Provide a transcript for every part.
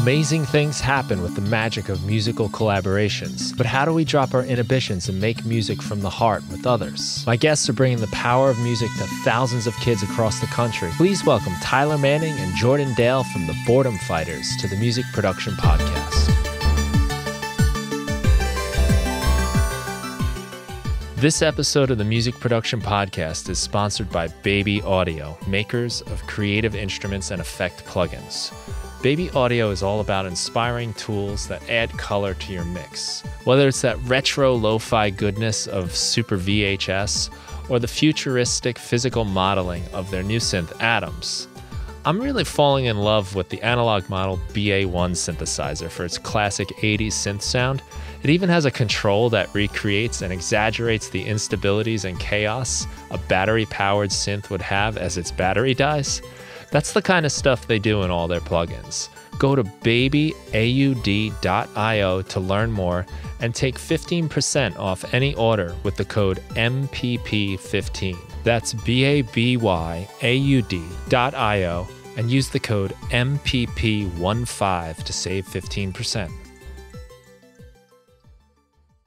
Amazing things happen with the magic of musical collaborations, but how do we drop our inhibitions and make music from the heart with others? My guests are bringing the power of music to thousands of kids across the country. Please welcome Tyler Manning and Jordan Dale from the Boredomfighters to the Music Production Podcast. This episode of the Music Production Podcast is sponsored by Baby Audio, makers of creative instruments and effect plugins. Baby Audio is all about inspiring tools that add color to your mix. Whether it's that retro lo-fi goodness of Super VHS or the futuristic physical modeling of their new synth Atoms, I'm really falling in love with the analog model BA1 synthesizer for its classic 80s synth sound. It even has a control that recreates and exaggerates the instabilities and chaos a battery-powered synth would have as its battery dies. That's the kind of stuff they do in all their plugins. Go to babyaud.io to learn more and take 15% off any order with the code MPP15. That's babyAud.io and use the code MPP15 to save 15%.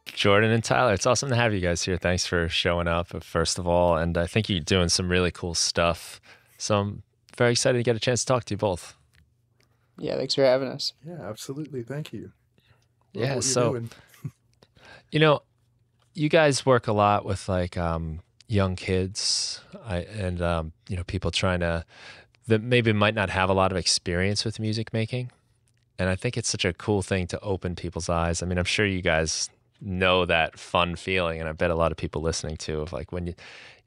Jordan and Tyler, it's awesome to have you guys here. Thanks for showing up, first of all. And I think you're doing some really cool stuff. So I'm very excited to get a chance to talk to you both. Yeah, thanks for having us. Yeah, absolutely. Thank you. Yeah, so, you guys work a lot with like young kids and people trying to, that maybe might not have a lot of experience with music making. And I think it's such a cool thing to open people's eyes. I mean, I'm sure you guys know that fun feeling, and I bet a lot of people listening too, of like when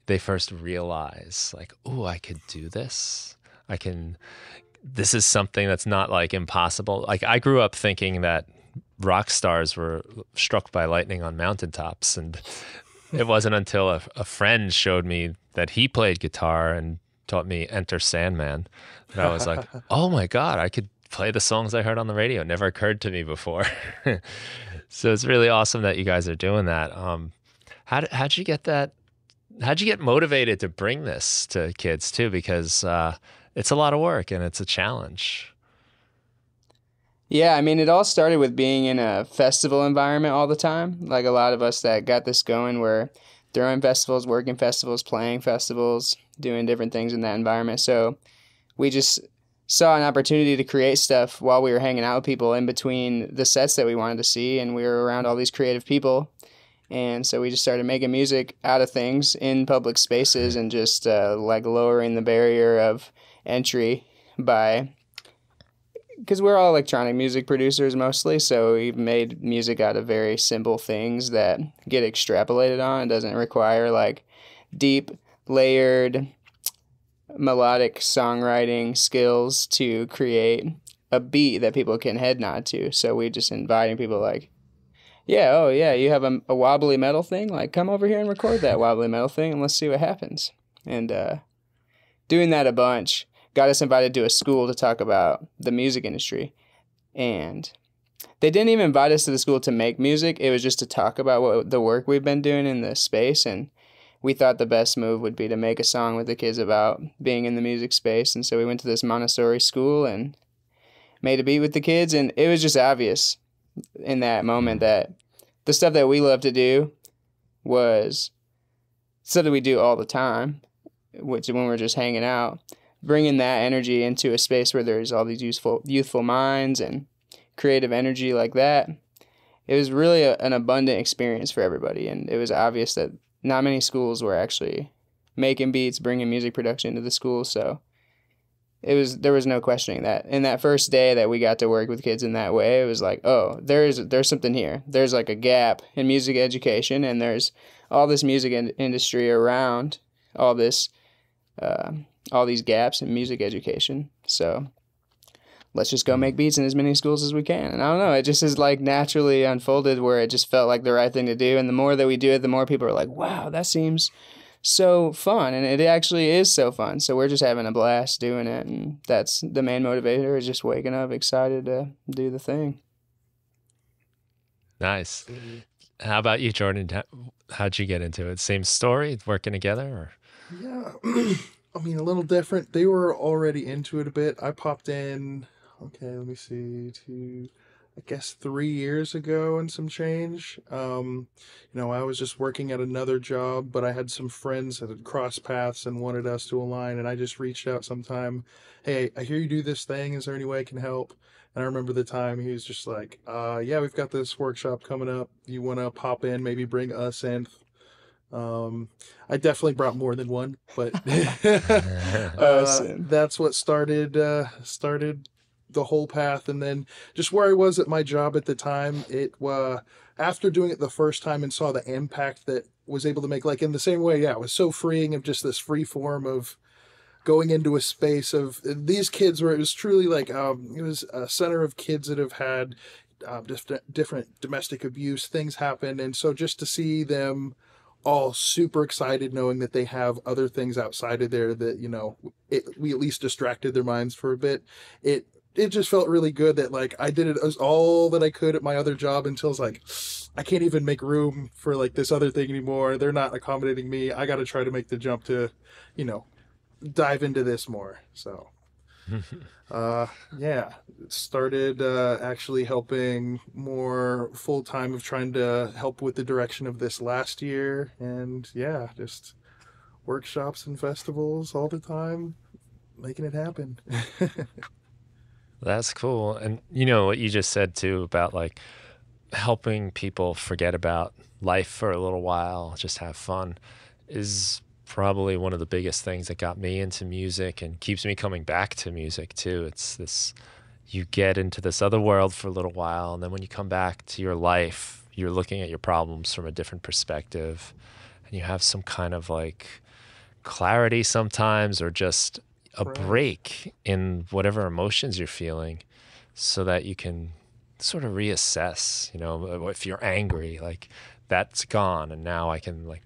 they first realize like, oh, I could do this. This is something that's not like impossible. Like I grew up thinking that rock stars were struck by lightning on mountaintops, and it wasn't until a friend showed me that he played guitar and taught me Enter Sandman that I was like, oh my God, I could play the songs I heard on the radio. It never occurred to me before. So it's really awesome that you guys are doing that. How'd you get that? How'd you get motivated to bring this to kids too? Because it's a lot of work and it's a challenge. Yeah, I mean, it all started with being in a festival environment all the time. Like a lot of us that got this going were throwing festivals, working festivals, playing festivals, doing different things in that environment. So we just saw an opportunity to create stuff while we were hanging out with people in between the sets that we wanted to see, and we were around all these creative people. And so we just started making music out of things in public spaces and just like lowering the barrier of entry because we're all electronic music producers mostly, so we've made music out of very simple things that get extrapolated on. It doesn't require like deep, layered, melodic songwriting skills to create a beat that people can head nod to. So we just inviting people like, yeah, oh yeah, you have a wobbly metal thing? Like, come over here and record that wobbly metal thing and let's see what happens. And doing that a bunch got us invited to a school to talk about the music industry. And they didn't even invite us to the school to make music. It was just to talk about the work we've been doing in the space. And we thought the best move would be to make a song with the kids about being in the music space. And so we went to this Montessori school and made a beat with the kids. And it was just obvious in that moment that the stuff that we love to do was stuff that we do all the time, which when we're just hanging out, bringing that energy into a space where there's all these youthful minds and creative energy like that. It was really an abundant experience for everybody. And it was obvious that not many schools were actually making beats, bringing music production into the school. So there was no questioning that. In that first day that we got to work with kids in that way, it was like, oh, there's something here. There's like a gap in music education, and there's all this music industry around all this, all these gaps in music education. So let's just go make beats in as many schools as we can. And I don't know, it just is like naturally unfolded where it just felt like the right thing to do. And the more that we do it, the more people are like, wow, that seems so fun. And it actually is so fun. So we're just having a blast doing it. And that's the main motivator, is just waking up excited to do the thing. Nice. How about you, Jordan? How'd you get into it? Same story, working together? Or? Yeah, I mean, a little different. They were already into it a bit. I popped in Okay, let me see. I guess 3 years ago and some change. I was just working at another job, but I had some friends that had crossed paths and wanted us to align, and I just reached out sometime. Hey, I hear you do this thing. Is there any way I can help? And I remember the time he was just like, yeah, we've got this workshop coming up. You want to pop in, maybe bring a synth? Um, I definitely brought more than one, but Awesome. that's what started the whole path. And then just where I was at my job at the time, it after doing it the first time and saw the impact that was able to make, like in the same way, yeah, it was so freeing of just this free form of going into a space of these kids where it was truly like it was a center of kids that have had different domestic abuse things happen, and so just to see them all super excited knowing that they have other things outside of there that we at least distracted their minds for a bit. It just felt really good that like I did it as all that I could at my other job until it's like I can't even make room for like this other thing anymore. They're not accommodating me. I got to try to make the jump to you know dive into this more. So, uh, yeah, started actually helping more full time of trying to help with the direction of this last year, and yeah, just workshops and festivals all the time, making it happen. That's cool. And you know what you just said too about like helping people forget about life for a little while, just have fun, is probably one of the biggest things that got me into music and keeps me coming back to music too. It's this, you get into this other world for a little while, and then when you come back to your life, you're looking at your problems from a different perspective, and you have some kind of like clarity sometimes, or just a Right. break in whatever emotions you're feeling, so that you can sort of reassess, if you're angry, like that's gone, and now I can like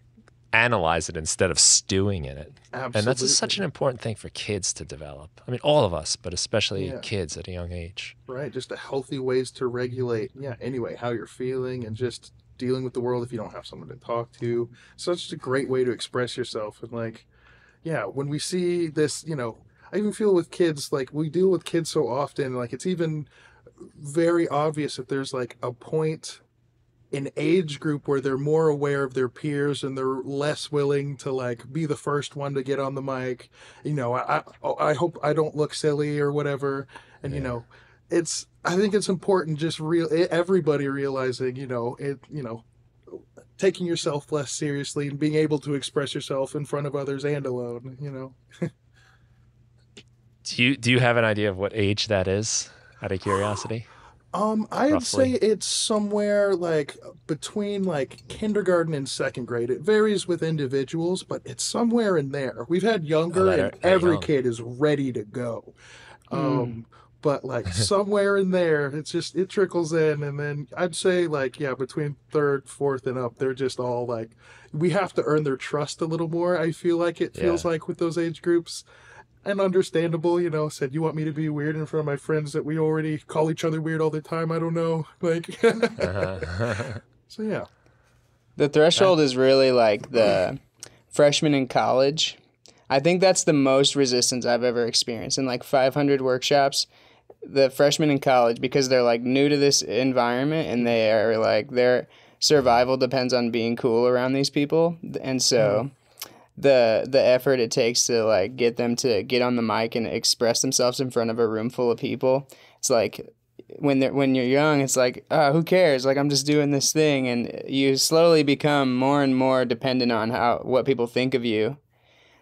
analyze it instead of stewing in it. And that's such an Absolutely. important thing for kids to develop. I mean, all of us, but especially Yeah. kids at a young age. Right. Just a healthy ways to regulate. Yeah. Anyway, how you're feeling and just dealing with the world if you don't have someone to talk to. Such a great way to express yourself. And like, yeah, when we see this, I even feel with kids, like we deal with kids so often, like it's even very obvious if there's like a point in age group where they're more aware of their peers and they're less willing to like be the first one to get on the mic. I hope I don't look silly or whatever. And Yeah. I think it's important just everybody realizing, taking yourself less seriously and being able to express yourself in front of others and alone. Do you have an idea of what age that is, out of curiosity, I'd say roughly? it's somewhere like between like kindergarten and second grade. It varies with individuals, but it's somewhere in there. We've had Oh, younger, and that every young. kid is ready to go. Mm. But like somewhere in there, it trickles in, and then I'd say like yeah, between third, fourth, and up, they're just all like we have to earn their trust a little more. I feel like it feels Yeah. like with those age groups, and understandable, said you want me to be weird in front of my friends that we already call each other weird all the time. I don't know, like Uh-huh. so yeah. The that threshold is really like the freshman in college. I think that's the most resistance I've ever experienced in like 500 workshops. The freshmen in college, because they're like new to this environment and they are like their survival depends on being cool around these people, and Mm, so the effort it takes to like get them to get on the mic and express themselves in front of a room full of people. It's like when you're young, it's like, oh, who cares? Like I'm just doing this thing, and you slowly become more and more dependent on how what people think of you.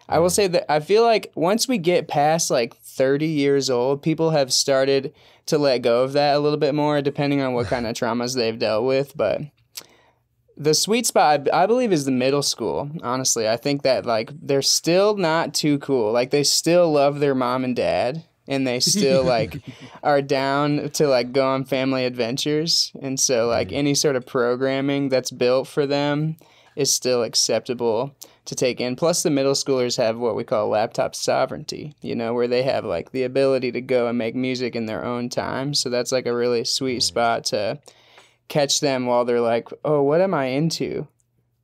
I will mm, say that I feel like once we get past like 30 years old, people have started to let go of that a little bit more, depending on what kind of traumas they've dealt with. But the sweet spot, I believe, is the middle school. Honestly, I think that like they're still not too cool. Like they still love their mom and dad, and they still like are down to like go on family adventures. And so like mm. any sort of programming that's built for them is still acceptable to take in. Plus, the middle schoolers have what we call laptop sovereignty. Where they have like the ability to go and make music in their own time. So that's like a really sweet Mm. spot to catch them while they're like, oh, what am I into?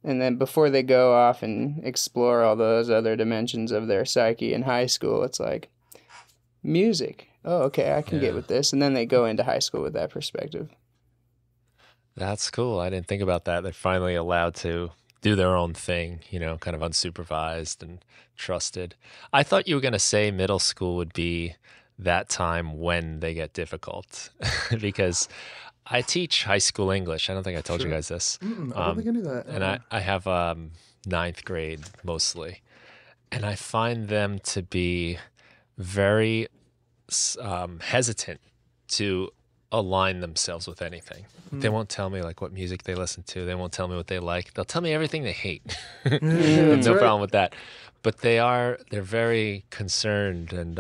And then before they go off and explore all those other dimensions of their psyche in high school, it's like music. oh, okay, I can get Yeah. with this. And then they go into high school with that perspective. That's cool. I didn't think about that. They're finally allowed to do their own thing, kind of unsupervised and trusted. I thought you were going to say middle school would be that time when they get difficult because I teach high school English. I don't think I told you Sure. guys this. I don't think Um, I knew that. and I have ninth grade mostly. And I find them to be very hesitant to align themselves with anything. They Mm. won't tell me like what music they listen to. They won't tell me what they like. They'll tell me everything they hate. Yeah, that's No right. problem with that. But they're very concerned and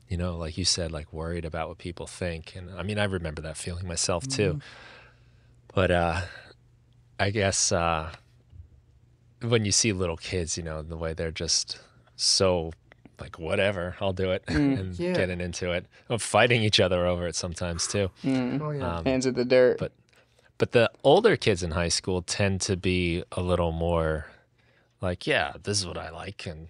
like you said, like worried about what people think. And I mean, I remember that feeling myself too. Mhm. But I guess when you see little kids, the way they're just so like whatever, I'll do it Mm, and Yeah. getting into it. I'm fighting each other over it sometimes too. mm. Oh yeah. Um, Hands of the dirt. but but the older kids in high school tend to be a little more like, yeah, this is what I like and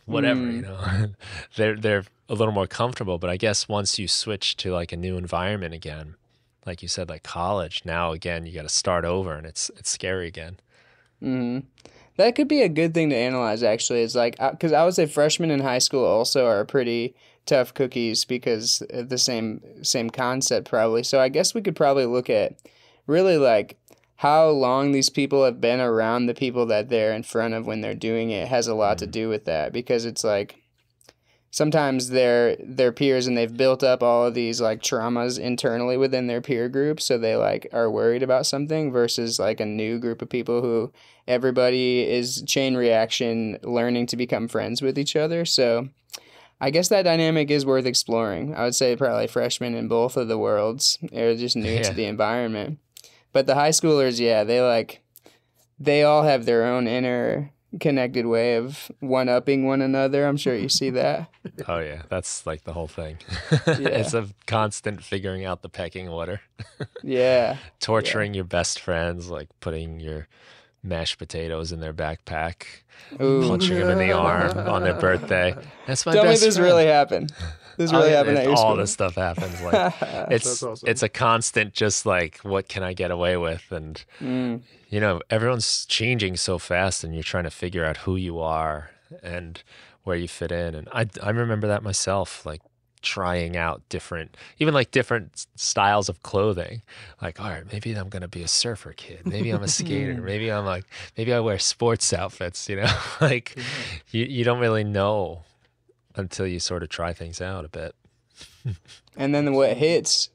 whatever, Mm. they're a little more comfortable. But I guess once you switch to like a new environment again, like you said, like college, now again you got to start over and it's scary again. Mm. That could be a good thing to analyze, actually. It's like, because I would say freshmen in high school also are pretty tough cookies because of the same concept, probably. So I guess we could probably look at really like how long these people have been around the people that they're in front of when they're doing it has a lot to Mm. do with that because it's like sometimes they're peers and they've built up all of these like traumas internally within their peer group, so they like are worried about something versus like a new group of people who everybody is chain reaction learning to become friends with each other. So I guess that dynamic is worth exploring. I would say probably freshmen in both of the worlds are just new to Yeah. the environment. But the high schoolers, yeah, they all have their own inner connected way of one-upping one another. I'm sure you see that. Oh yeah, that's like the whole thing. Yeah. It's a constant figuring out the pecking order, Yeah. Yeah. torturing your best friends, like putting your mashed potatoes in their backpack, Ooh. punching them in the arm on their birthday. That's my Tell me best this friend. really happened. This Oh really yeah, happened at your all school. this stuff happens. Like That's it's awesome. it's a constant, just like what can I get away with, and Mm. everyone's changing so fast, and you're trying to figure out who you are and where you fit in. And I remember that myself, like trying out different styles of clothing. Like, all right, maybe I'm gonna be a surfer kid. Maybe I'm a skater. Maybe I wear sports outfits. Like Yeah. you don't really know until you sort of try things out a bit. And then what hits,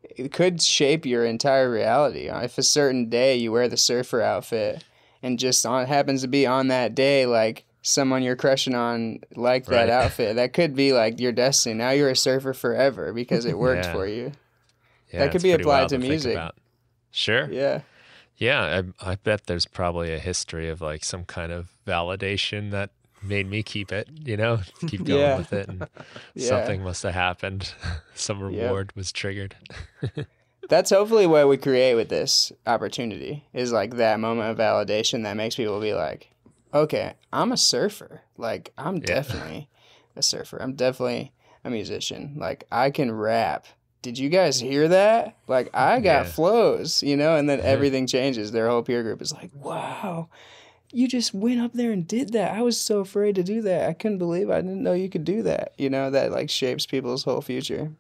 it could shape your entire reality. If a certain day you wear the surfer outfit and just on happens to be on that day, like someone you're crushing on like that Right. outfit, that could be like your destiny. Now you're a surfer forever because it worked Yeah. for you. Yeah, That could it's be pretty applied wild to to think music. about. Sure. Yeah. Yeah, I bet there's probably a history of like some kind of validation that made me keep it, keep going Yeah. with it. And Yeah. something must have happened. Some Yep. reward was triggered. That's hopefully what we create with this opportunity is like that moment of validation that makes people be like, okay, I'm a surfer. Like, I'm Yeah. definitely a surfer. I'm definitely a musician. Like, I can rap. Did you guys hear that? Like, I got Yeah. flows, and then everything changes. Their whole peer group is like, wow, you just went up there and did that. I was so afraid to do that. I couldn't believe I didn't know you could do that. That like shapes people's whole future.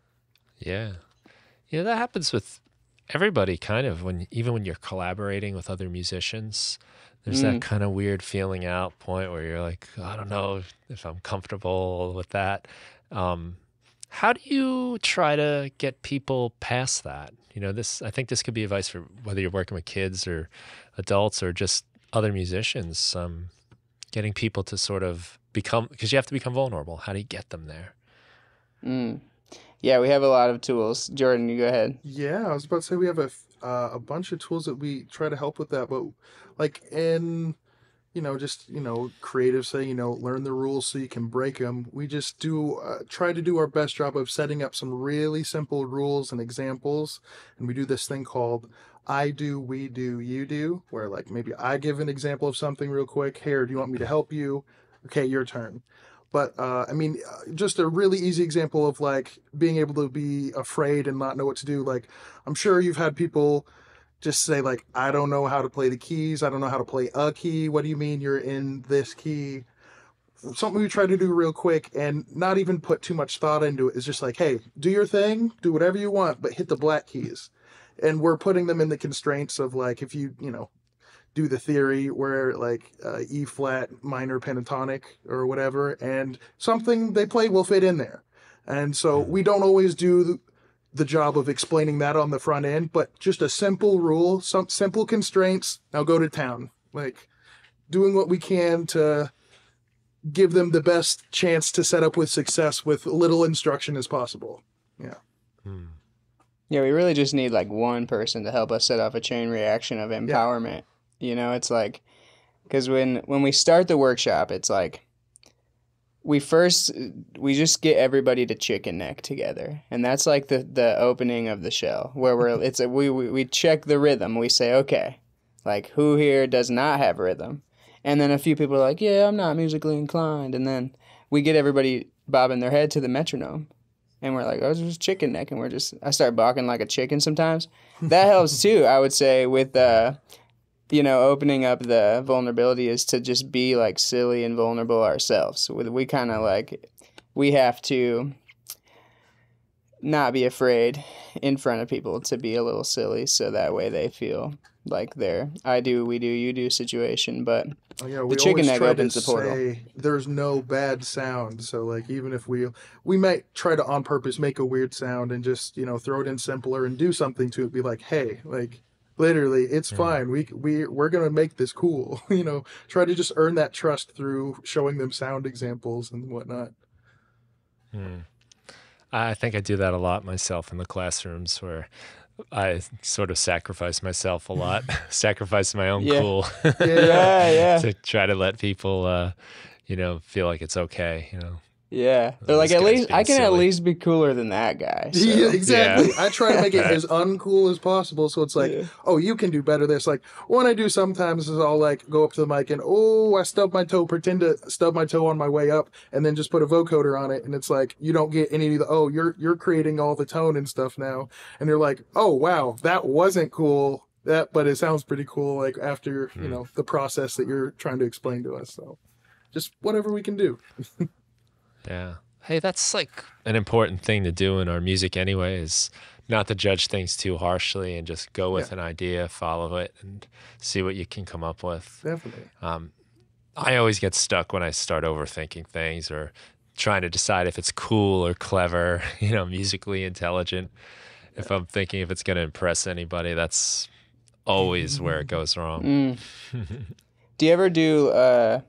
Yeah. That happens with everybody kind of even when you're collaborating with other musicians. There's that Mm. kind of weird feeling out point where you're like, I don't know if I'm comfortable with that. How do you try to get people past that? I think this could be advice for whether you're working with kids or adults or just other musicians, getting people to sort of because you have to become vulnerable. How do you get them there? Mm. Yeah, we have a lot of tools. Jordan, you go ahead. Yeah, I was about to say we have a bunch of tools that we try to help with that, but like in just creative say learn the rules so you can break them. We just do try to do our best job of setting up some really simple rules and examples, and we do this thing called I do, we do, you do, where like maybe I give an example of something real quick. Here, do you want me to help you? Okay, your turn. But I mean, just a really easy example of like being able to be afraid and not know what to do. Like, I'm sure you've had people just say like, I don't know how to play the keys. I don't know how to play a key. What do you mean you're in this key? Something we try to do real quick and not even put too much thought into it is just like, hey, do your thing, do whatever you want, but hit the black keys. And we're putting them in the constraints of like, if you know, do the theory where like E flat minor pentatonic or whatever, and something they play will fit in there. And so we don't always do the job of explaining that on the front end, but just a simple rule, some simple constraints. Now go to town, like doing what we can to give them the best chance to set up with success with little instruction as possible. Yeah. Yeah, we really just need like one person to help us set off a chain reaction of empowerment. You know, it's like, because when we start the workshop, it's like we just get everybody to chicken neck together, and that's like the opening of the show where we check the rhythm. We say, okay, like who here does not have rhythm, and then a few people are like, yeah, I'm not musically inclined, and then we get everybody bobbing their head to the metronome. And we're like, oh, it's just chicken neck. And I start barking like a chicken sometimes. That helps too, I would say, with, opening up the vulnerability is to just be like silly and vulnerable ourselves. We kind of like, we have to not be afraid in front of people to be a little silly. So that way they feel like they're I do, we do, you do situation. But we the chicken always neck try opens to the portal. say there's no bad sound. So like even if we might try to on purpose make a weird sound and just throw it in simpler and do something to it. Be like, hey, like literally, it's fine. We're gonna make this cool. Try to just earn that trust through showing them sound examples and whatnot. I think I do that a lot myself in the classrooms where I sort of sacrifice myself a lot, sacrifice my own cool to try to let people, feel like it's okay, Yeah. They're like, at least I can at least be cooler than that guy. So. Yeah, exactly. Yeah. I try to make it as uncool as possible. So it's like, oh, you can do better. This like what I do sometimes is I'll like go up to the mic and I stubbed my toe, pretend to stub my toe on my way up, and then just put a vocoder on it. And it's like you don't get any of the you're creating all the tone and stuff now. And they're like, oh wow, that wasn't cool. But it sounds pretty cool. Like after the process that you're trying to explain to us. So just whatever we can do. Yeah. Hey, that's like an important thing to do in our music anyway, is not to judge things too harshly and just go with an idea, follow it, and see what you can come up with. Definitely. I always get stuck when I start overthinking things or trying to decide if it's cool or clever, musically intelligent. If I'm thinking if it's going to impress anybody, that's always where it goes wrong. Do you ever do...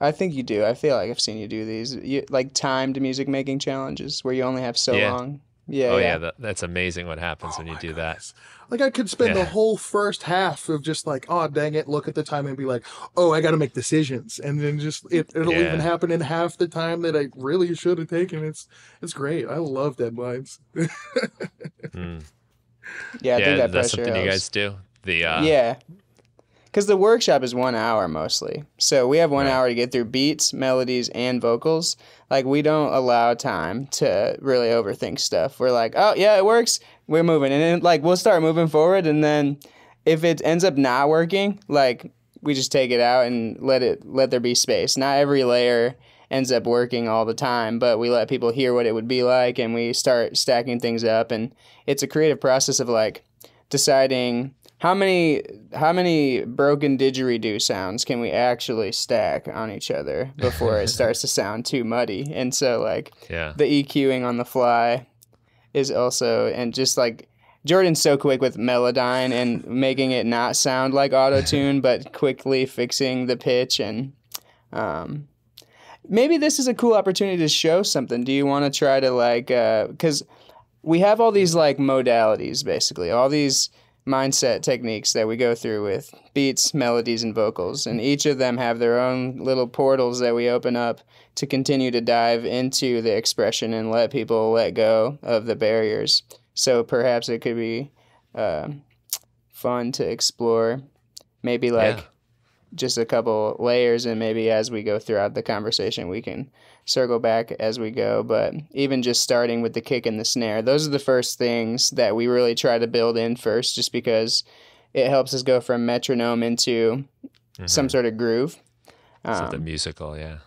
I think you do. I feel like I've seen you do these, like timed music making challenges where you only have so long. Yeah. That's amazing what happens when you do that. Like I could spend the whole first half of just like, oh dang it, look at the time and be like, oh, I got to make decisions, and then just it'll even happen in half the time that I really should have taken. It's great. I love deadlines. Yeah, I think that's something helps. You guys do. Because the workshop is 1 hour mostly. So we have 1 hour to get through beats, melodies, and vocals. Like, we don't allow time to really overthink stuff. We're like, oh, yeah, it works. We're moving. And then, like, we'll start moving forward. And then if it ends up not working, like, we just take it out and let there be space. Not every layer ends up working all the time, but we let people hear what it would be like, and we start stacking things up. And it's a creative process of, like, deciding... How many broken didgeridoo sounds can we actually stack on each other before it starts to sound too muddy? And so, like, the EQing on the fly is also, and just like, Jordan's so quick with Melodyne and making it not sound like auto-tune, but quickly fixing the pitch. And maybe this is a cool opportunity to show something. Do you want to try to, like, because we have all these, like, modalities, basically, all these mindset techniques that we go through with beats, melodies, and vocals, and each of them have their own little portals that we open up to continue to dive into the expression and let people let go of the barriers. So perhaps it could be fun to explore, maybe like just a couple layers, and maybe as we go throughout the conversation, we can circle back as we go. But even just starting with the kick and the snare, those are the first things that we really try to build in first, just because it helps us go from metronome into some sort of groove. Something musical, yeah.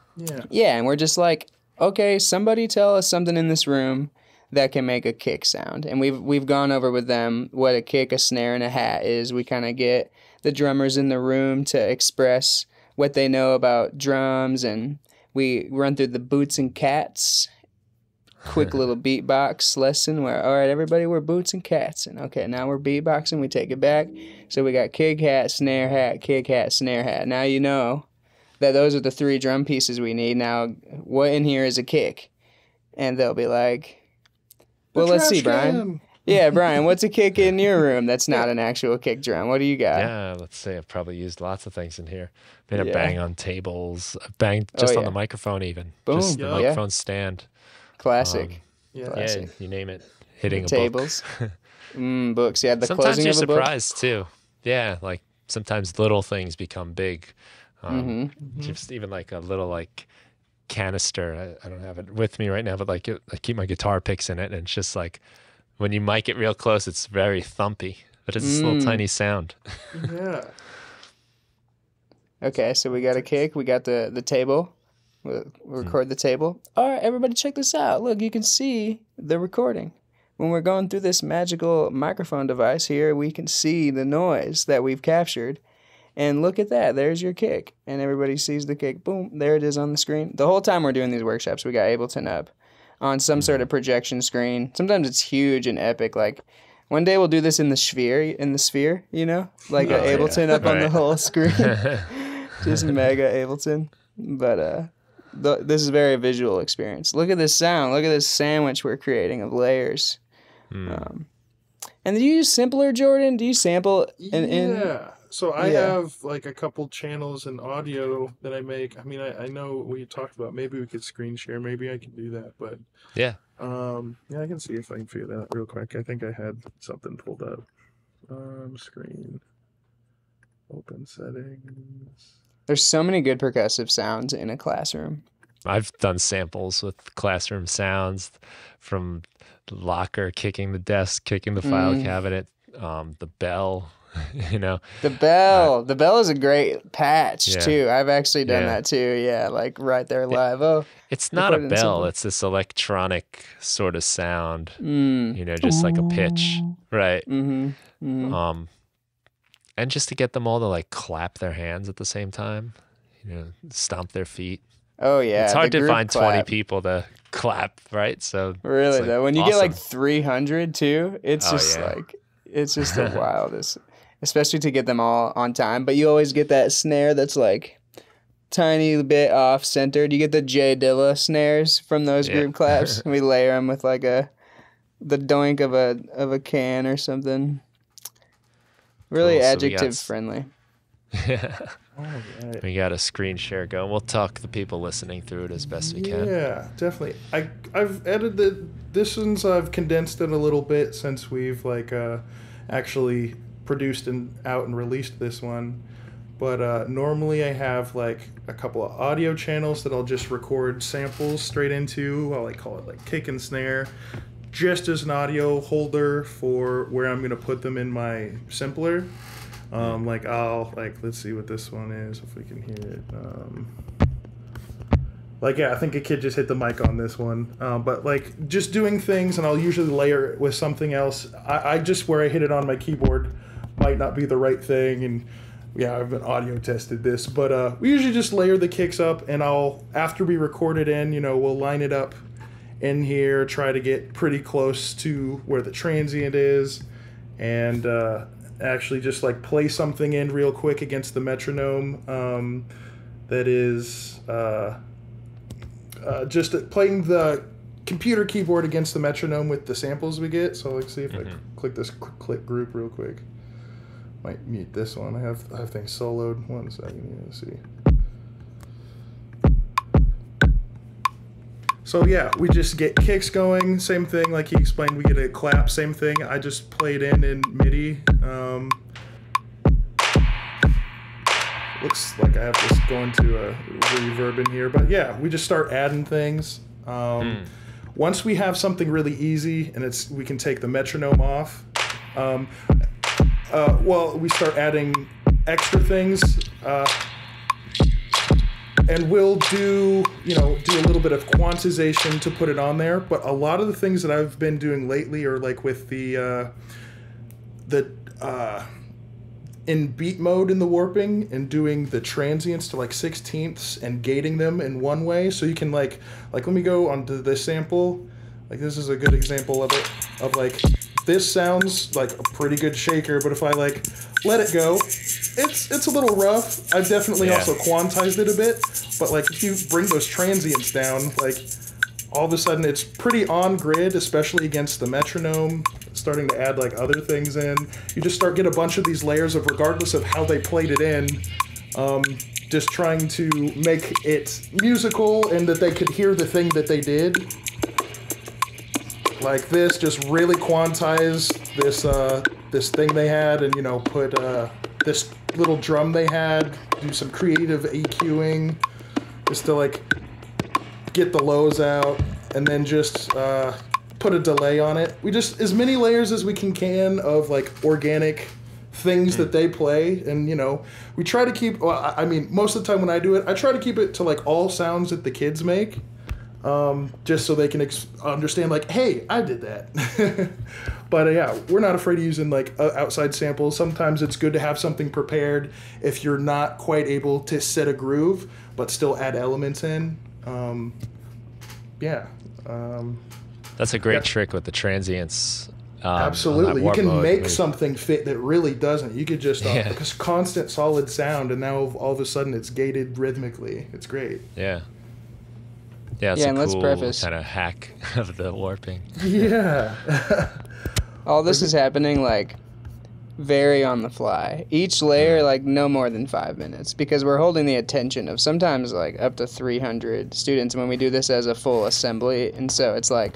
Yeah, and we're just like, okay, somebody tell us something in this room that can make a kick sound. And we've gone over with them what a kick, a snare, and a hat is. We kind of get the drummers in the room to express what they know about drums, and we run through the boots and cats, quick little beatbox lesson where, all right, everybody, we're boots and cats. And okay, now we're beatboxing, we take it back. So we got kick, hat, snare, hat, kick, hat, snare, hat. Now you know that those are the 3 drum pieces we need. Now, what in here is a kick? And they'll be like, well, let's see, Brian. Yeah, Brian, what's a kick in your room that's not an actual kick drum? What do you got? Yeah, let's say I've probably used lots of things in here. Made a bang on tables, bang just on the microphone even. Boom. Just the microphone stand. Classic. Classic. Yeah, you name it. Hitting the a tables. book. Books. Yeah, the sometimes closing you're of a book. surprised too. Yeah, like sometimes little things become big. Just even like a little like canister. I don't have it with me right now, but like I keep my guitar picks in it, and it's just like when you mic it real close, it's very thumpy, but it's this little tiny sound. Yeah. Okay, so we got a kick. We got the table. We'll record the table. All right, everybody, check this out. Look, you can see the recording. When we're going through this magical microphone device here, we can see the noise that we've captured. And look at that. There's your kick. And everybody sees the kick. Boom. There it is on the screen. The whole time we're doing these workshops, we got Ableton up on some sort of projection screen. Sometimes it's huge and epic. Like one day we'll do this in the sphere, you know? Like Ableton up on the whole screen. Just mega Ableton. But this is a very visual experience. Look at this sound. Look at this sandwich we're creating of layers. And do you use Simpler, Jordan? Do you sample Yeah. So I have like a couple channels in audio that I make. I mean, I know we talked about maybe we could screen share. Maybe I can do that. But yeah, I can see if I can figure that out real quick. I think I had something pulled up. Screen. Open settings. There's so many good percussive sounds in a classroom. I've done samples with classroom sounds from the locker kicking the desk, kicking the file cabinet, the bell. You know, the bell is a great patch too. I've actually done that too. Yeah, like right there live. It's not a bell. It's this electronic sort of sound. You know, just like a pitch, right? And just to get them all to like clap their hands at the same time, you know, stomp their feet. Oh yeah, it's hard to find 20 people to clap, right? So really like though, when you get like 300 too, it's just like it's just the wildest. Especially to get them all on time. But you always get that snare that's like tiny bit off centered. You get the J Dilla snares from those group claps. We layer them with like the doink of a can or something. Really cool. adjective friendly. Yeah. Right. We got a screen share going. We'll talk the people listening through it as best we can. Yeah, definitely. I've edited this one's I've condensed it a little bit since we've like actually produced and out and released this one, but normally I have like a couple of audio channels that I'll just record samples straight into. I'll like call it like kick and snare, just as an audio holder for where I'm gonna put them in my Simpler. Like I'll like let's see what this one is if we can hear it. I think a kid just hit the mic on this one. But like just doing things, and I'll usually layer it with something else. I just where I hit it on my keyboard might not be the right thing, and I've been audio tested this, but we usually just layer the kicks up, and I'll after we record it in, we'll line it up in here, try to get pretty close to where the transient is, and actually just like play something in real quick against the metronome that is just playing the computer keyboard against the metronome with the samples we get. So let's see if I click this click group real quick. Might mute this one. I have things soloed. 1 second. Let's see. So yeah, we just get kicks going. Same thing, like he explained. We get a clap. Same thing. I just played in MIDI. looks like I have this going to a reverb in here, but yeah, we just start adding things. Once we have something really easy and we can take the metronome off, we start adding extra things, and we'll do a little bit of quantization to put it on there. But a lot of the things that I've been doing lately are like with the in beat mode in the warping and doing the transients to like 16ths and gating them in one way. So you can like let me go onto this sample. Like this is a good example of it, of like this sounds like a pretty good shaker, but if I like let it go, it's a little rough. I've definitely also quantized it a bit, but like if you bring those transients down, like all of a sudden it's pretty on grid, especially against the metronome. Starting to add like other things in, you just start get a bunch of these layers of, regardless of how they played it in, just trying to make it musical and that they could hear the thing that they did. Like this, just really quantize this thing they had, and put this little drum they had, do some creative EQing, just to like get the lows out, and then just put a delay on it. We just, as many layers as we can of like organic things that they play, and we try to keep, most of the time when I do it, I try to keep it to like all sounds that the kids make, just so they can understand like, hey, I did that. But yeah, we're not afraid of using like outside samples. Sometimes it's good to have something prepared if you're not quite able to set a groove but still add elements in. That's a great trick with the transients. Absolutely. You can make something fit that really doesn't. You could just because constant solid sound, and now all of a sudden it's gated rhythmically. It's great. Yeah. Yeah, it's and a let's cool preface kind of hack of the warping. Yeah. all this is happening like very on the fly. Each layer like no more than 5 minutes, because we're holding the attention of sometimes like up to 300 students when we do this as a full assembly. And so it's like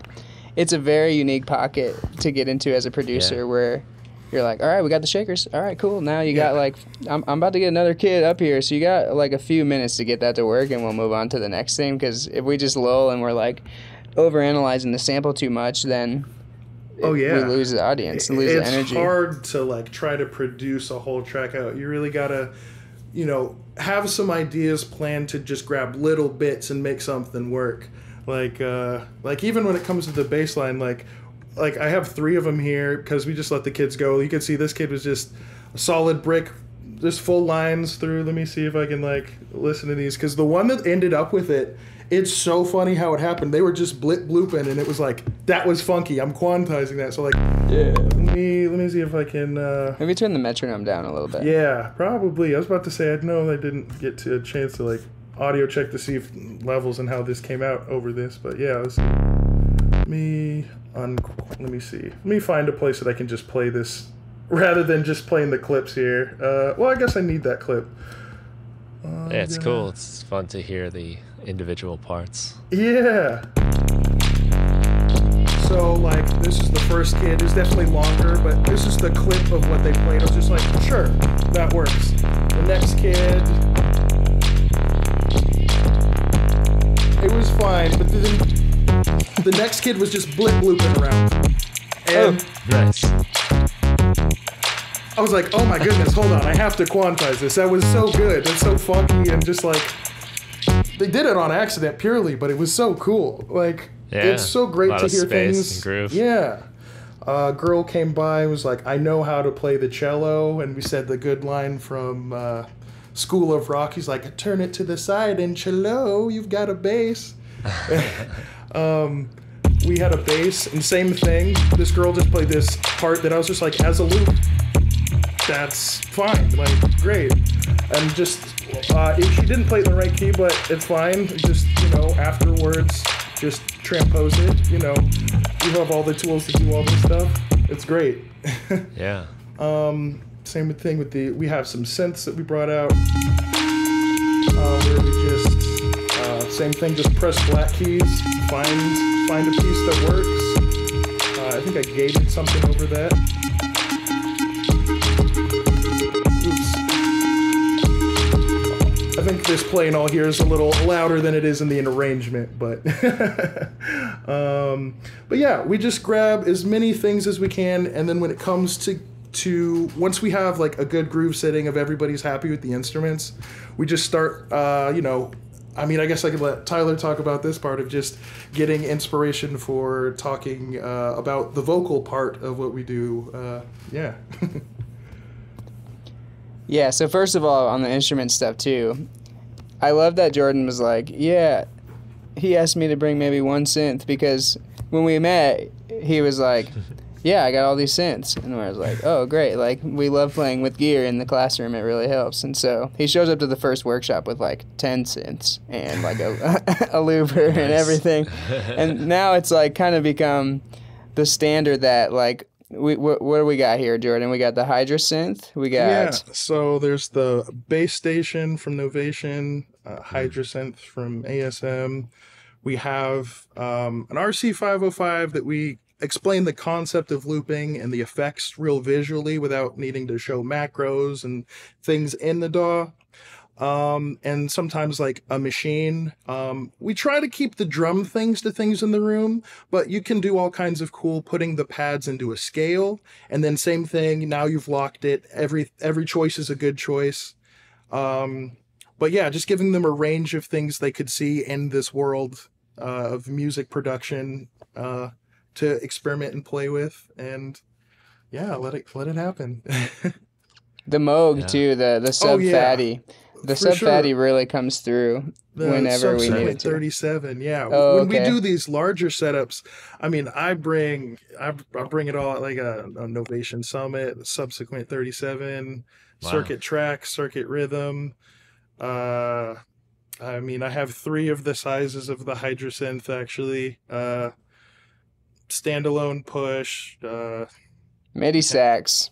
it's a very unique pocket to get into as a producer where you're like, all right, we got the shakers. All right, cool. Now you got like, I'm about to get another kid up here. So you got like a few minutes to get that to work, and we'll move on to the next thing. Because if we just lull and we're like overanalyzing the sample too much, then we lose the audience and lose the energy. It's hard to like try to produce a whole track out. You really gotta, have some ideas planned to just grab little bits and make something work. Like even when it comes to the bass line, like I have 3 of them here because we just let the kids go. You can see this kid was just a solid brick, just full lines through. Let me see if I can like listen to these, because the one that ended up with it, it's so funny how it happened. They were just blooping, and it was like, that was funky. I'm quantizing that. So like, let me see if I can maybe turn the metronome down a little bit. Yeah, probably. I was about to say, I know I didn't get to a chance to like audio check to see if levels and how this came out over this, but yeah, let's see. Let me see. Let me find a place that I can just play this rather than just playing the clips here. Well, I guess I need that clip. Yeah, it's cool. It's fun to hear the individual parts. Yeah. So, like, this is the first kid. It's definitely longer, but this is the clip of what they played. I was just like, sure, that works. The next kid, it was fine, but then the next kid was just blooping around. And nice. I was like, oh my goodness, hold on, I have to quantize this. That was so good. It's so funky, and just like, they did it on accident purely, but it was so cool. Like, it's so great to hear things. And groove. Yeah. A girl came by and was like, I know how to play the cello, and we said the good line from School of Rock. He's like, turn it to the side and cello, you've got a bass. We had a bass, and same thing. This girl just played this part that I was just like, as a loop, that's fine, like, great. And just, if she didn't play it in the right key, but it's fine. Just, afterwards, just transpose it, you have all the tools to do all this stuff. It's great. Yeah. Same thing with we have some synths that we brought out, where we just, same thing, just press flat keys, find a piece that works. I think I gated something over that. Oops. think this playing all here is a little louder than it is in the arrangement, but but yeah, we just grab as many things as we can, and then when it comes to once we have like a good groove setting of everybody's happy with the instruments, we just start I mean, I guess I could let Tyler talk about this part of just getting inspiration for talking about the vocal part of what we do. Yeah. Yeah, so first of all, on the instrument stuff too, I love that Jordan was like, yeah, he asked me to bring maybe one synth because when we met, he was like, yeah, I got all these synths. And I was like, oh, great. Like, we love playing with gear in the classroom. It really helps. And so he shows up to the first workshop with like 10 synths and like a looper and everything. And now it's like kind of become the standard that like, what do we got here, Jordan? We got the Hydra synth. We got... Yeah, so there's the Bass Station from Novation, Hydra synth from ASM. We have an RC505 that we explain the concept of looping and the effects real visually without needing to show macros and things in the DAW. And sometimes like a machine. We try to keep the drum things to things in the room, but you can do all kinds of cool putting the pads into a scale, and then same thing, now you've locked it. Every choice is a good choice. But yeah, just giving them a range of things they could see in this world of music production to experiment and play with, and yeah, let it happen. The Moog too, the sub fatty. The For sub fatty sure. really comes through whenever we need it to. 37, yeah. Oh, when we okay. do these larger setups, I mean, I bring it all at like a Novation Summit, subsequent 37, Wow. circuit track, circuit rhythm. I mean, I have 3 of the sizes of the Hydra synth actually. Standalone push. MIDI sax.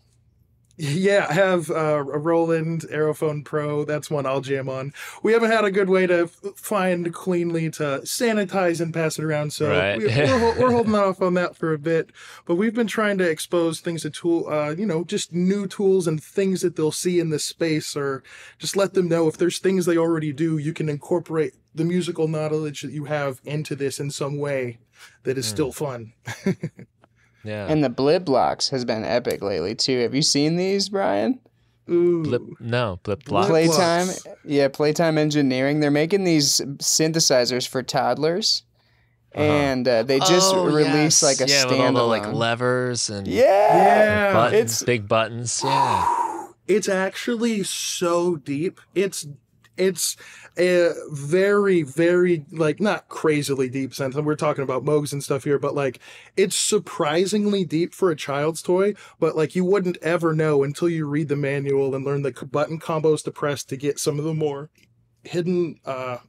Yeah, I have a Roland Aerophone Pro. That's one I'll jam on. We haven't had a good way to find cleanly to sanitize and pass it around, so Right. we're holding off on that for a bit. But we've been trying to expose things to just new tools and things that they'll see in this space, or just let them know if there's things they already do, you can incorporate the musical knowledge that you have into this in some way that is still fun. Yeah. And the blip blocks has been epic lately too. Have you seen these, Brian? Ooh. Blip block. Blip Playtime, blocks. yeah, Playtime Engineering. They're making these synthesizers for toddlers, and they just released like a with all standalone. the like levers and yeah, buttons, it's big buttons. Yeah. It's actually so deep. It's a very, very, like, not crazily deep sense. And we're talking about Moogs and stuff here, but like, it's surprisingly deep for a child's toy, but like, you wouldn't ever know until you read the manual and learn the button combos to press to get some of the more hidden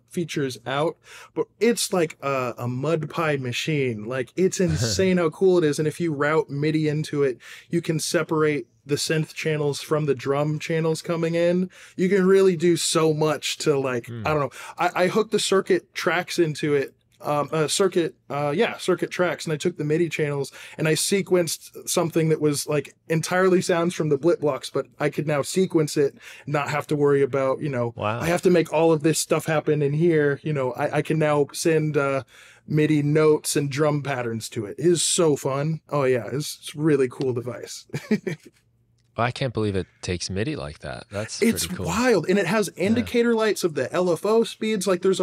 features out. But it's like a mud pie machine. Like, it's insane how cool it is. And if you route MIDI into it, you can separate the synth channels from the drum channels coming in. You can really do so much to like, I don't know. I hooked the circuit tracks into it, circuit tracks, and I took the MIDI channels and I sequenced something that was like entirely sounds from the blip blocks, but I could now sequence it, not have to worry about, Wow. I have to make all of this stuff happen in here. I can now send MIDI notes and drum patterns to it. It is so fun. Oh yeah, it's a really cool device. I can't believe it takes MIDI like that. That's It's pretty cool. wild. And it has indicator lights of the LFO speeds. Like there's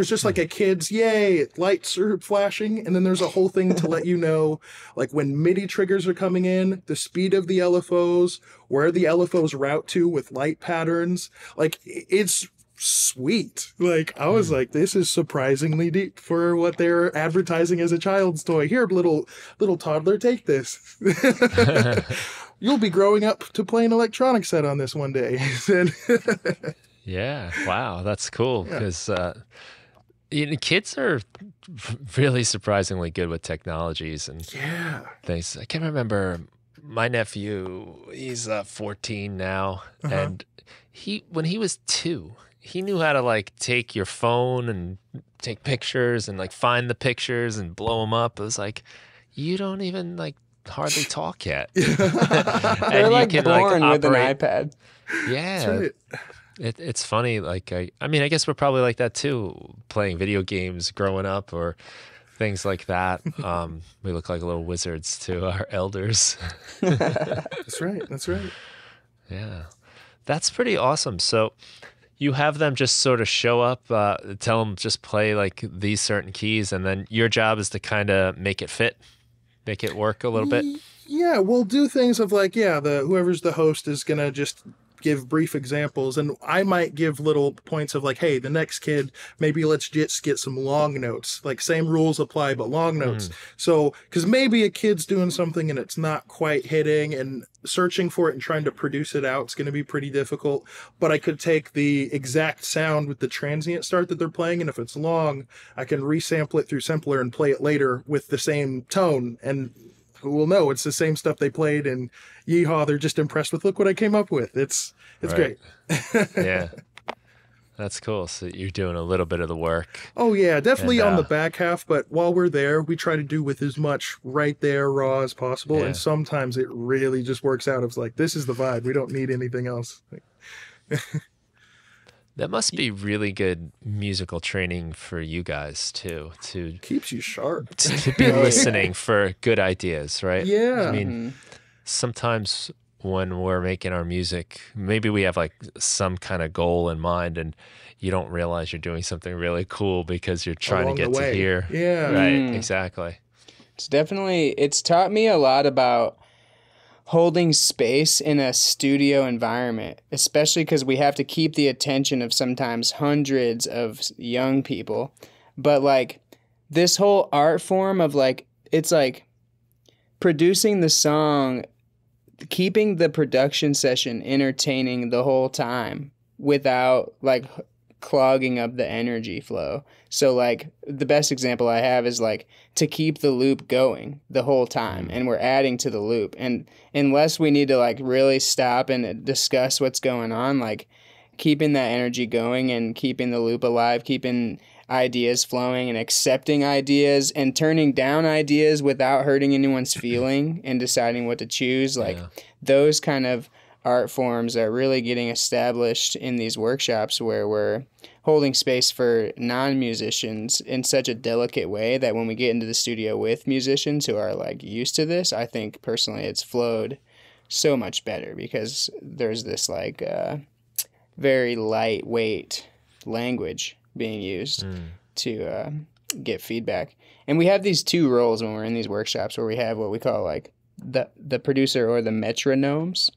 just like a kid's, yay, lights are flashing. And then there's a whole thing to let you know, like when MIDI triggers are coming in, the speed of the LFOs, where the LFOs route to with light patterns. Like it's sweet. Like I was like, this is surprisingly deep for what they're advertising as a child's toy. Here, little toddler, take this. You'll be growing up to play an electronic set on this one day. Yeah. Wow. That's cool because kids are really surprisingly good with technologies and things. I can remember my nephew, he's 14 now. And when he was 2, he knew how to like take your phone and take pictures and like find the pictures and blow them up. It was like, you don't even like hardly talk yet. They're and like you can born like with an operate. iPad. Yeah. That's right. It's funny. Like I mean, I guess we're probably like that too, playing video games growing up or things like that. We look like little wizards to our elders. That's right. That's right. Yeah, that's pretty awesome. So you have them just sort of show up, tell them just play like these certain keys, and then your job is to kind of make it fit, make it work a little bit. Yeah, we'll do things of like, yeah, the whoever's the host is gonna just give brief examples, and I might give little points of like, hey, the next kid, maybe let's just get some long notes. Like same rules apply, but long notes. So, because maybe a kid's doing something and it's not quite hitting, and searching for it and trying to produce it out is going to be pretty difficult. But I could take the exact sound with the transient start that they're playing, and if it's long, I can resample it through Simpler and play it later with the same tone, and who will know it's the same stuff they played, and yeehaw, they're just impressed with, look what I came up with. It's Right. great. Yeah, that's cool. So you're doing a little bit of the work. Oh yeah, definitely And, on the back half, but while we're there, we try to do with as much right there raw as possible, Yeah. and sometimes it really just works out. It's like, this is the vibe. We don't need anything else. That must be really good musical training for you guys too, to Keeps you sharp. be listening for good ideas, right? Yeah. I mean, sometimes when we're making our music, maybe we have like some kind of goal in mind, and you don't realize you're doing something really cool because you're trying Along to the get to way. hear. Yeah. Right, exactly. It's taught me a lot about holding space in a studio environment, especially because we have to keep the attention of sometimes hundreds of young people. But like this whole art form of like, it's like producing the song, keeping the production session entertaining the whole time without like clogging up the energy flow. So like the best example I have is like to keep the loop going the whole time, and we're adding to the loop, and unless we need to like really stop and discuss what's going on, like keeping that energy going and keeping the loop alive, keeping ideas flowing and accepting ideas and turning down ideas without hurting anyone's feeling and deciding what to choose, like those kind of art forms are really getting established in these workshops where we're holding space for non-musicians in such a delicate way that when we get into the studio with musicians who are like used to this, I think personally it's flowed so much better because there's this like very lightweight language being used to get feedback. And we have these two roles when we're in these workshops where we have what we call like the producer or the metronomes.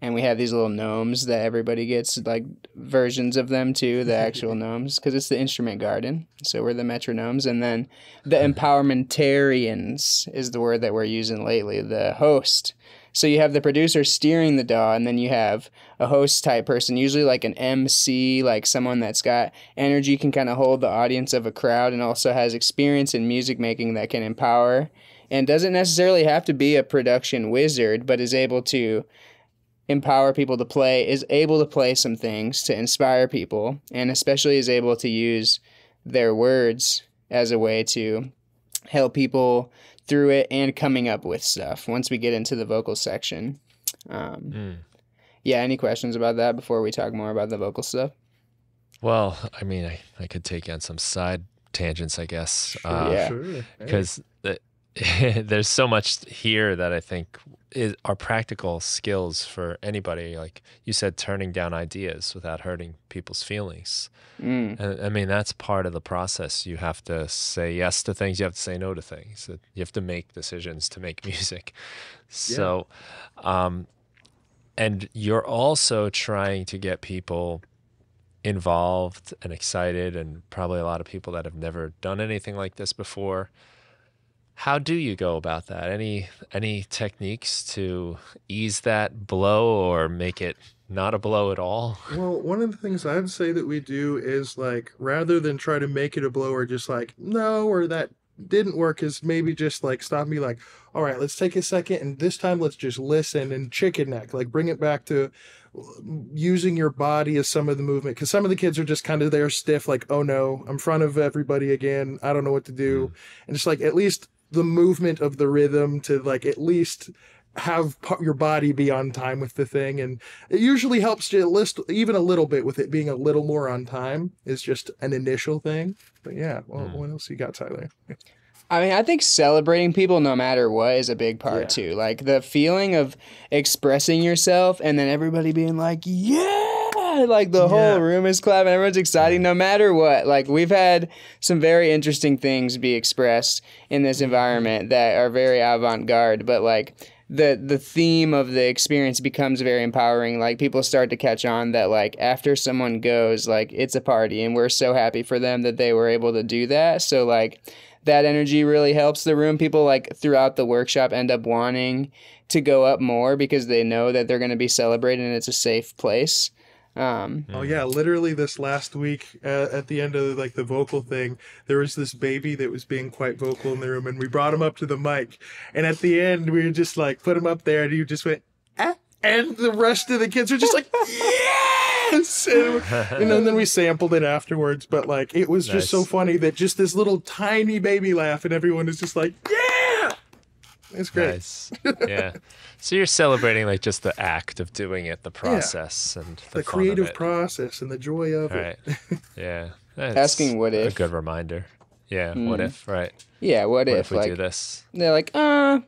And we have these little gnomes that everybody gets, like versions of them too, the actual gnomes, because it's the instrument garden. So we're the metronomes. And then the empowermentarians is the word that we're using lately, the host. So you have the producer steering the DAW, and then you have a host type person, usually like an MC, like someone that's got energy, can kind of hold the audience of a crowd, and also has experience in music making that can empower, and doesn't necessarily have to be a production wizard, but is able to empower people to play, is able to play some things to inspire people, and especially is able to use their words as a way to help people through it and coming up with stuff once we get into the vocal section. Yeah, any questions about that before we talk more about the vocal stuff? Well, I mean, I could take you on some side tangents, I guess. Yeah. Sure. Because there's so much here that I think are practical skills for anybody. Like you said, turning down ideas without hurting people's feelings. And I mean, that's part of the process. You have to say yes to things. You have to say no to things. You have to make decisions to make music. So, and you're also trying to get people involved and excited, and probably a lot of people that have never done anything like this before. How do you go about that? Any techniques to ease that blow or make it not a blow at all? Well, one of the things I'd say that we do is like, rather than try to make it a blow or just like, no, or that didn't work, is maybe just like stop me like, all right, let's take a second, and this time let's just listen and chicken neck, like bring it back to using your body as some of the movement, because some of the kids are just kind of there stiff, like, oh no, I'm in front of everybody again, I don't know what to do. And just like at least the movement of the rhythm to like at least have your body be on time with the thing, and it usually helps to list even a little bit with it being a little more on time is just an initial thing. But yeah, well, what else you got, Tyler? I mean, I think celebrating people no matter what is a big part Yeah. too. Like the feeling of expressing yourself and then everybody being like, yeah, like the whole room is clapping, everyone's excited no matter what. Like we've had some very interesting things be expressed in this environment that are very avant-garde, but like the theme of the experience becomes very empowering. Like people start to catch on that like after someone goes, like it's a party and we're so happy for them that they were able to do that. So like that energy really helps the room. People like throughout the workshop end up wanting to go up more because they know that they're going to be celebrated and it's a safe place. Oh yeah, literally this last week at the end of like the vocal thing, there was this baby that was being quite vocal in the room, and we brought him up to the mic, and at the end we were just like put him up there, and he just went, ah, and the rest of the kids were just like, yes, and then we sampled it afterwards, but like it was just so funny that just this little tiny baby laugh, and everyone is just like, yeah, it's great. Nice. Yeah. So you're celebrating like just the act of doing it, the process, and The fun of creative it. process and the joy of it. Right. Yeah. That's Asking what if. a good reminder. Yeah. What if? Right. Yeah, what What if if we like do this? they're like, yeah,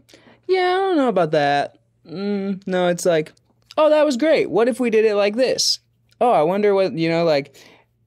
I don't know about that. No, it's like, oh, that was great. What if we did it like this? Oh, I wonder what, like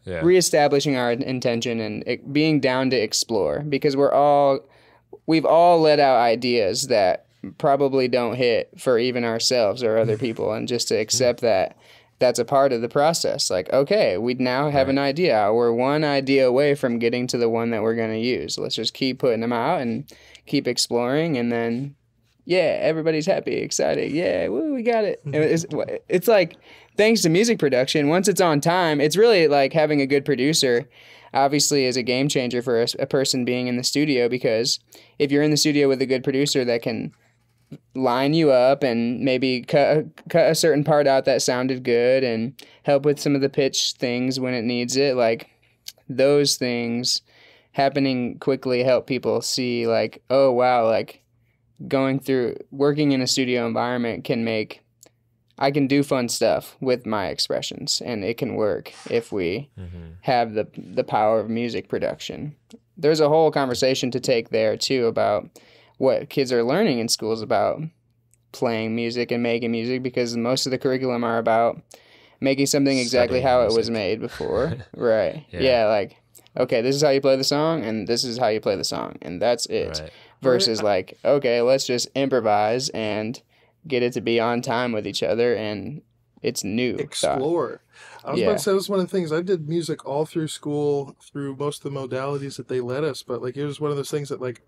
Yeah. reestablishing our intention and being down to explore because we've all let out ideas that probably don't hit for even ourselves or other people, and just to accept that that's a part of the process. Like, okay, we now have an idea. We're one idea away from getting to the one that we're going to use. Let's just keep putting them out and keep exploring, and then yeah, everybody's happy, excited. Yeah, woo, we got it. And it's like, thanks to music production, once it's on time, it's really like having a good producer obviously is a game changer for a person being in the studio, because if you're in the studio with a good producer that can line you up and maybe cut a certain part out that sounded good and help with some of the pitch things when it needs it, like those things happening quickly help people see like, oh wow, like working in a studio environment I can do fun stuff with my expressions, and it can work if we have the power of music production. There's a whole conversation to take there too about what kids are learning in schools about playing music and making music, because most of the curriculum are about making something exactly Studying how it music. was made before. Right. Yeah. Yeah, like, okay, this is how you play the song, and this is how you play the song, and that's it. Right. Versus like, okay, let's just improvise and get it to be on time with each other, and it's new. Explore. I was about to say, that was one of the things. I did music all through school, through most of the modalities that they let us, but like it was one of those things that like,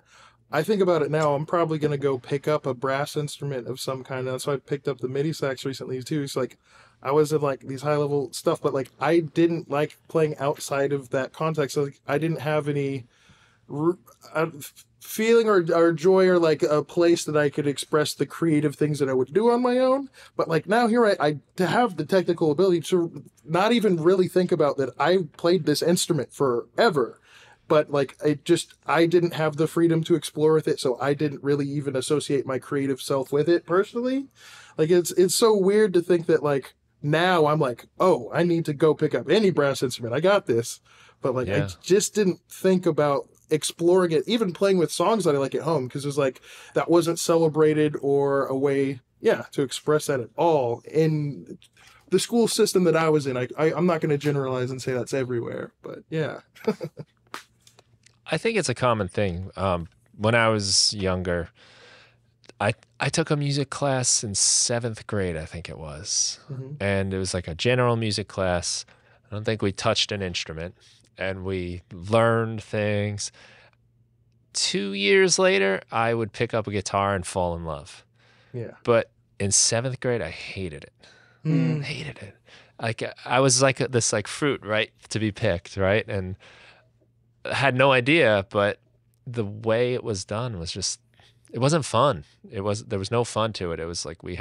I think about it now, I'm probably going to go pick up a brass instrument of some kind. That's why I picked up the MIDI sax recently too. It's like, I was in like these high level stuff, but like I didn't like playing outside of that context. So like, I didn't have any feeling or joy or like a place that I could express the creative things that I would do on my own. But like now here I to have the technical ability to not even really think about that I played this instrument forever. But like I didn't have the freedom to explore with it, so I didn't really even associate my creative self with it personally. Like it's so weird to think that like now I'm like, oh, I need to go pick up any brass instrument. I got this. But like I just didn't think about exploring it, even playing with songs that I like at home, because it was like that wasn't celebrated or a way, to express that at all in the school system that I was in. I'm not going to generalize and say that's everywhere, but yeah. I think it's a common thing. When I was younger, I took a music class in 7th grade, I think it was. And it was like a general music class. I don't think we touched an instrument, and we learned things. 2 years later, I would pick up a guitar and fall in love. Yeah. But in 7th grade, I hated it. Hated it. Like I was like this like fruit, right, to be picked, right? And I had no idea, but the way it was done was just, it wasn't fun. There was no fun to it. It was like we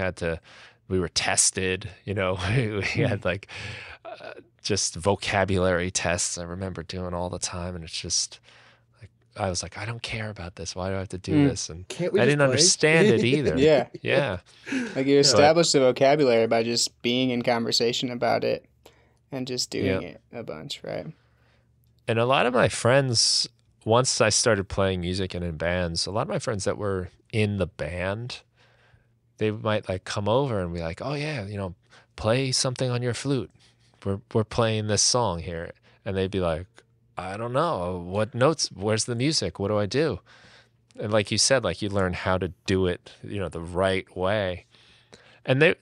were tested, we had like just vocabulary tests I remember doing all the time. And it's just like, I was like, I don't care about this. Why do I have to do this? And Can't we I just didn't play? understand it either. Yeah. Yeah. Like you Yeah. establish the vocabulary by just being in conversation about it and just doing Yeah. it a bunch, right? And a lot of my friends, once I started playing music and in bands, a lot of my friends that were in the band, they might like come over and be like, oh yeah, play something on your flute. We're playing this song here. And they'd be like, I don't know. What notes? Where's the music? What do I do? And like you said, like you learn how to do it, the right way. And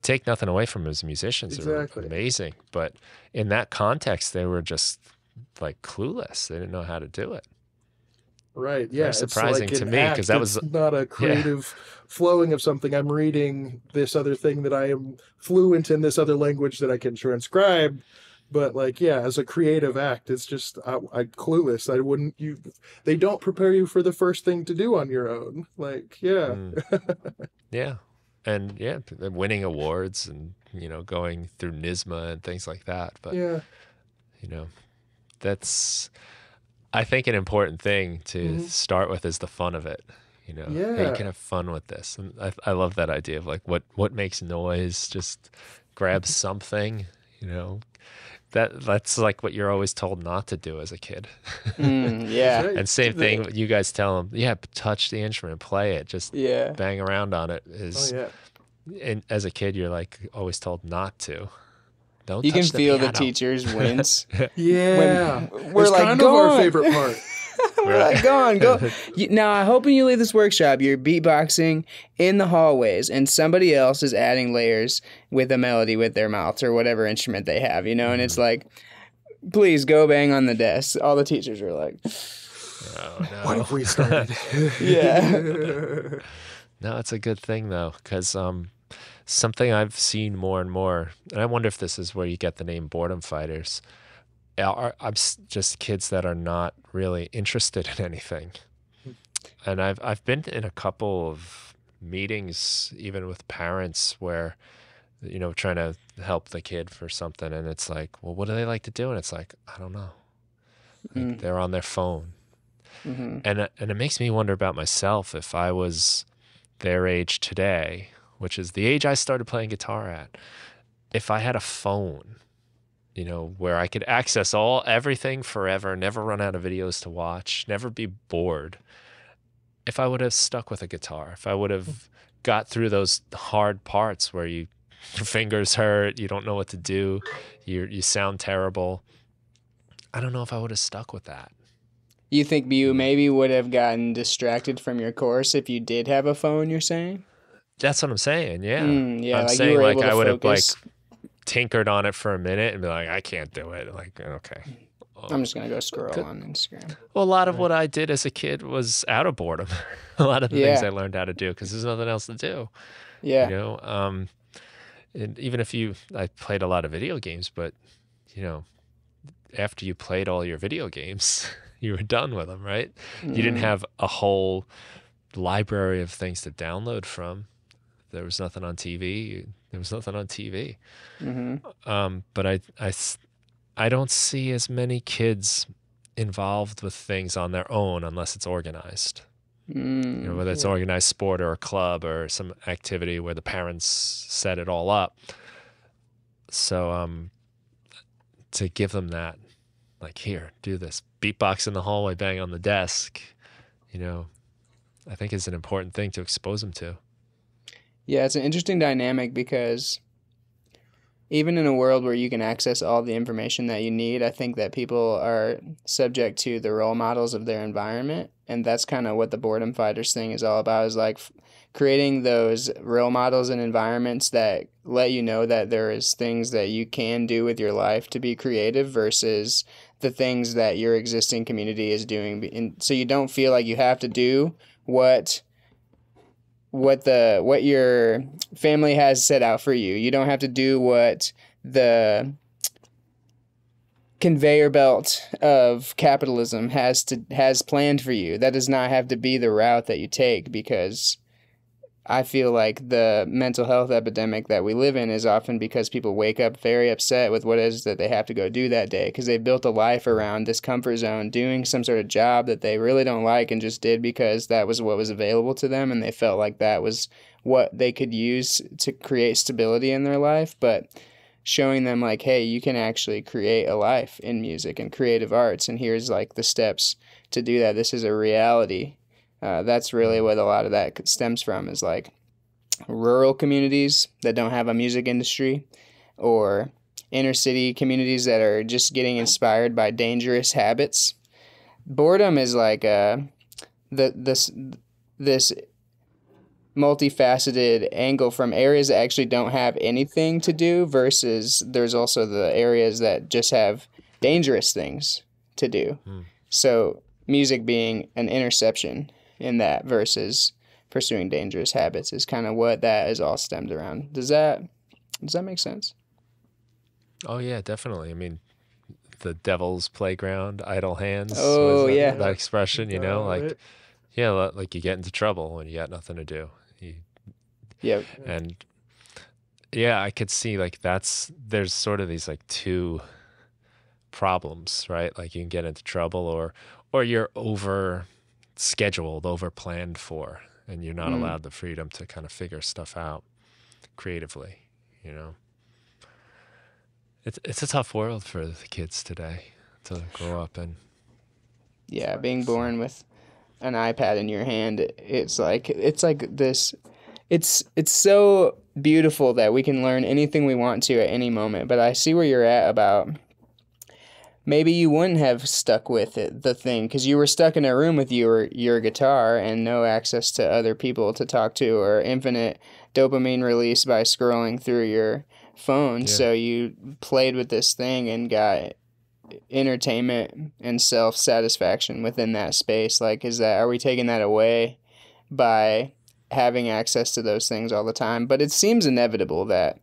take nothing away from them as musicians. Exactly. They were amazing. But in that context, they were just like clueless. They didn't know how to do it. Right. Yeah. Very surprising it's like to an me, act. 'cause that was- It's not a creative flowing of something. I'm reading this other thing that I am fluent in this other language that I can transcribe. But like, yeah, as a creative act, it's just I clueless. I wouldn't you. They don't prepare you for the first thing to do on your own. Like, yeah. Yeah. And yeah, winning awards and, going through NISMA and things like that. But, Yeah. That's, I think, an important thing to start with is the fun of it. Hey, Yeah. you can have fun with this. And I love that idea of like what makes noise, just grab something, that's like what you're always told not to do as a kid. Yeah. Right. And same thing, you guys tell them, yeah, touch the instrument, play it, just Yeah. bang around on it Oh is, yeah. and as a kid, you're like always told not to. Don't You can touch the feel the piano. teachers wince. Yeah. We're it's like, kind go of our on. favorite part. We're like, go. Now, I hope when you leave this workshop, you're beatboxing in the hallways and somebody else is adding layers with a melody with their mouths or whatever instrument they have, and it's like, please go bang on the desk. All the teachers are like, Oh, no. What have we started? yeah. No, it's a good thing though, because something I've seen more and more, and I wonder if this is where you get the name Boredom Fighters, just kids that are not really interested in anything. And I've been in a couple of meetings, even with parents, where trying to help the kid for something, and it's like, well, what do they like to do? And it's like, I don't know. Like, they're on their phone. And it makes me wonder about myself if I was their age today, which is the age I started playing guitar at. If I had a phone, where I could access everything forever, never run out of videos to watch, never be bored. If I would have stuck with a guitar, if I would have got through those hard parts where your fingers hurt, you don't know what to do, you sound terrible. I don't know if I would have stuck with that. You think you maybe would have gotten distracted from your course if you did have a phone, you're saying? That's what I'm saying. Yeah. Yeah, I'm like you saying were like able to I would have like focus. tinkered on it for a minute and be like, I can't do it. Like, okay. I'm just going to go scroll on Instagram. Well, a lot of what I did as a kid was out of boredom. A lot of the things I learned how to do because there's nothing else to do. Yeah. And even if I played a lot of video games, but after you played all your video games, you were done with them, right? You didn't have a whole library of things to download from. There was nothing on TV. There was nothing on TV. But I don't see as many kids involved with things on their own unless it's organized. Whether it's organized sport or a club or some activity where the parents set it all up. So to give them that, like, here, do this, beatbox in the hallway, bang on the desk, I think is an important thing to expose them to. Yeah, it's an interesting dynamic because even in a world where you can access all the information that you need, I think that people are subject to the role models of their environment. And that's kind of what the Boredom Fighters thing is all about, is like creating those role models and environments that let you know that there is things that you can do with your life to be creative versus the things that your existing community is doing. And so you don't feel like you have to do what your family has set out for you. You don't have to do what the conveyor belt of capitalism has planned for you. That does not have to be the route that you take, because I feel like the mental health epidemic that we live in is often because people wake up very upset with what it is that they have to go do that day because they built a life around this comfort zone, doing some sort of job that they really don't like and just did because that was what was available to them and they felt like that was what they could use to create stability in their life. But showing them like, hey, you can actually create a life in music and creative arts, and here's like the steps to do that. This is a reality. That's really what a lot of that stems from, is like rural communities that don't have a music industry, or inner city communities that are just getting inspired by dangerous habits. Boredom is like this multifaceted angle from areas that actually don't have anything to do versus there's also the areas that just have dangerous things to do. So music being an interception in that versus pursuing dangerous habits is kind of what that is all stemmed around. Does that make sense? Oh yeah, definitely. I mean, the devil's playground, idle hands. Oh was yeah. that expression, you know, like Right. yeah, like you get into trouble when you got nothing to do. Yep. And yeah, I could see like there's sort of these like two problems, right? Like you can get into trouble, or you're over scheduled, over planned for, and you're not allowed the freedom to kind of figure stuff out creatively, you know. It's a tough world for the kids today to grow up in. Yeah, being born with an iPad in your hand, it's like this. It's so beautiful that we can learn anything we want to at any moment. But I see where you're at about maybe you wouldn't have stuck with the thing because you were stuck in a room with your guitar and no access to other people to talk to, or infinite dopamine release by scrolling through your phone. Yeah. So you played with this thing and got entertainment and self-satisfaction within that space. Like, are we taking that away by having access to those things all the time? But it seems inevitable that,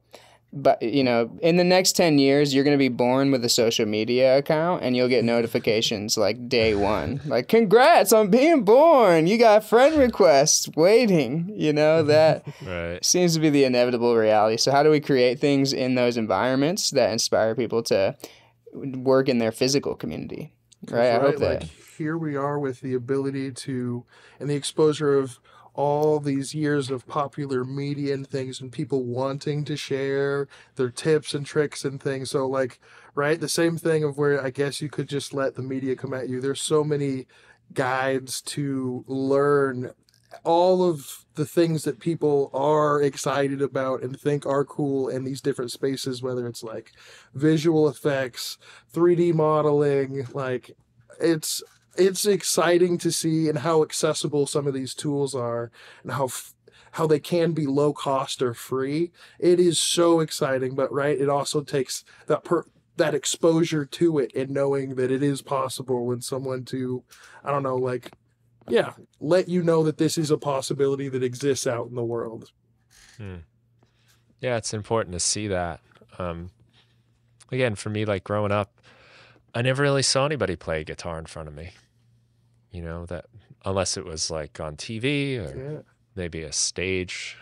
but you know, in the next 10 years you're going to be born with a social media account and you'll get notifications like day one, like, congrats on being born, you got friend requests waiting, you know. That Right. seems to be the inevitable reality. So how do we create things in those environments that inspire people to work in their physical community, right? I hope that. Like, here we are with the ability to, and the exposure of all these years of popular media and things, and people wanting to share their tips and tricks and things. So like, right, the same thing of where I guess you could just let the media come at you. There's so many guides to learn all of the things that people are excited about and think are cool in these different spaces, whether it's like visual effects, 3D modeling. Like, it's exciting to see, and how accessible some of these tools are, and how they can be low cost or free. It is so exciting, but right, it also takes that exposure to it and knowing that it is possible, when someone to, I don't know, like, yeah, let you know that this is a possibility that exists out in the world. Yeah, it's important to see that. Again, for me, like growing up, I never really saw anybody play guitar in front of me. You know, that unless it was like on TV or maybe a stage,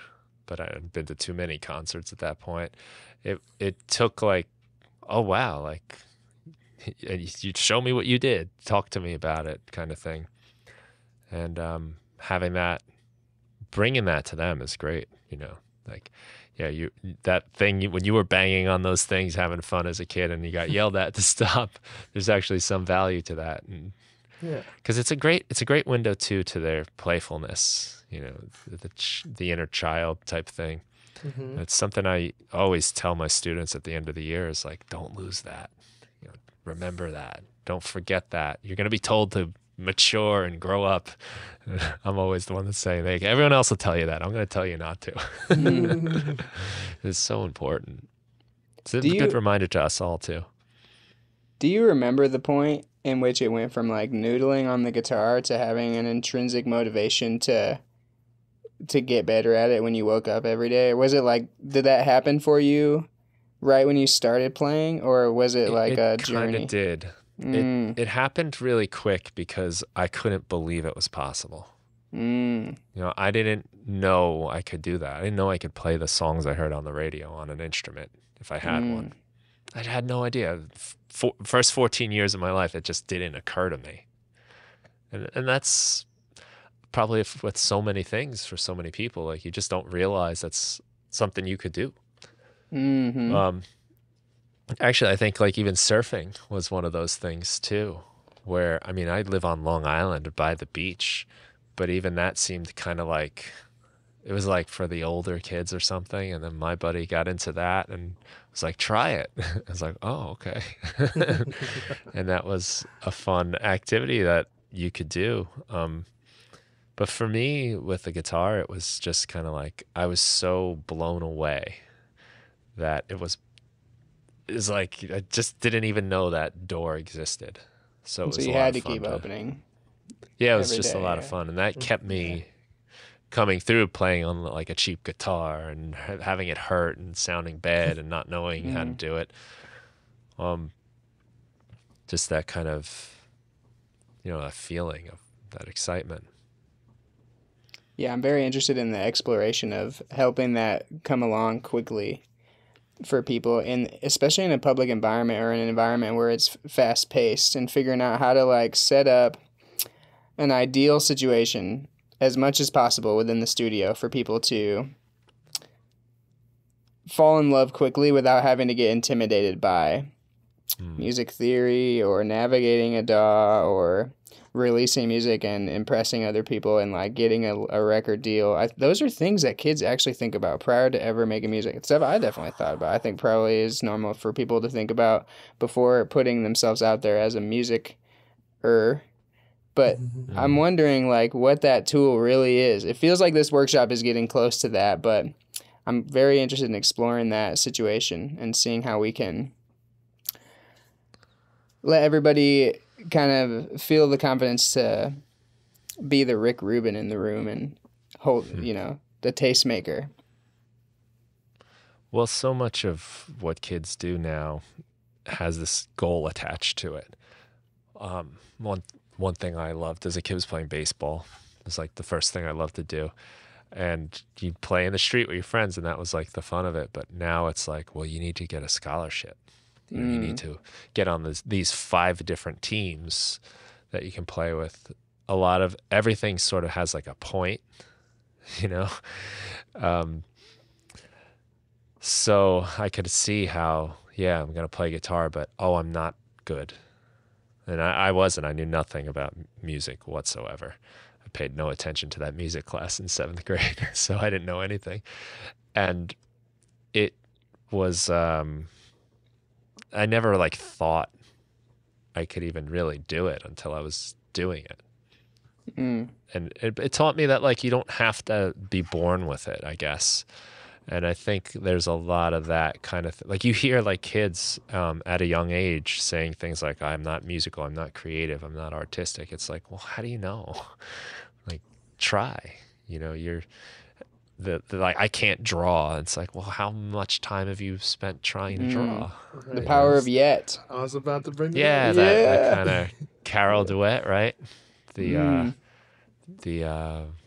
but I hadn't been to too many concerts at that point. It took like, oh wow, like you show me what you did, talk to me about it, kind of thing. And having that, bringing that to them is great. You know, like, yeah, that thing when you were banging on those things, having fun as a kid, and you got yelled at to stop. There's actually some value to that, and because it's a great window too to their playfulness. You know, the inner child type thing. It's something I always tell my students at the end of the year is like, don't lose that. You know, remember that. Don't forget that. You're going to be told to mature and grow up. I'm always the one that's saying, like, everyone else will tell you that. I'm going to tell you not to. It's so important. It's a good reminder to us all too. Do you remember the point in which it went from like noodling on the guitar to having an intrinsic motivation to get better at it when you woke up every day? Or was it like, did that happen for you right when you started playing, or was it like a journey? It kind of did. It happened really quick because I couldn't believe it was possible. Mm. You know, I didn't know I could do that. I didn't know I could play the songs I heard on the radio on an instrument if I had one. Mm. I had no idea. First 14 years of my life, it just didn't occur to me. And that's probably with so many things for so many people. Like, you just don't realize that's something you could do. Mm-hmm. Actually, I think like even surfing was one of those things too, where, I mean, I live on Long Island by the beach, but even that seemed kind of like it was like for the older kids or something. And then my buddy got into that and was like, try it. I was like, oh, okay. And that was a fun activity that you could do. But for me with the guitar, it was just kind of like I was so blown away that it was like I just didn't even know that door existed. So it And so was a you lot had of to fun keep opening yeah, it was every just a day. lot of Yeah. fun. And that kept me coming through playing on like a cheap guitar and having it hurt and sounding bad and not knowing how to Mm. do it. Just that kind of, that feeling of that excitement. Yeah, I'm very interested in the exploration of helping that come along quickly for people, and especially in a public environment or an environment where it's fast paced, and figuring out how to like set up an ideal situation as much as possible within the studio for people to fall in love quickly without having to get intimidated by music theory or navigating a DAW or releasing music and impressing other people and like getting a record deal. Those are things that kids actually think about prior to ever making music. It's stuff I definitely thought about. I think probably is normal for people to think about before putting themselves out there as a music-er. But I'm wondering like what that tool really is. It feels like this workshop is getting close to that, but I'm very interested in exploring that situation and seeing how we can let everybody kind of feel the confidence to be the Rick Rubin in the room and hold, the tastemaker. Well, so much of what kids do now has this goal attached to it. One thing I loved as a kid was playing baseball. It was like the first thing I loved to do. And you'd play in the street with your friends, and that was like the fun of it. But now it's like, well, you need to get a scholarship. You need to get on these 5 different teams that you can play with. A lot of everything sort of has like a point, So I could see how, I'm going to play guitar, but, I'm not good. And I wasn't. I knew nothing about music whatsoever. I paid no attention to that music class in 7th grade, so I didn't know anything. And it was, I never like thought I could even really do it until I was doing it. And it taught me that like you don't have to be born with it, I guess. And I think there's a lot of that kind of like you hear like kids at a young age saying things like, I'm not musical, I'm not creative, I'm not artistic. It's like, well, how do you know? Like, try. You're like, I can't draw. It's like, well, how much time have you spent trying to draw? The power of yet. I was about to bring it Yeah, up. that kind of Carol Duet, right? The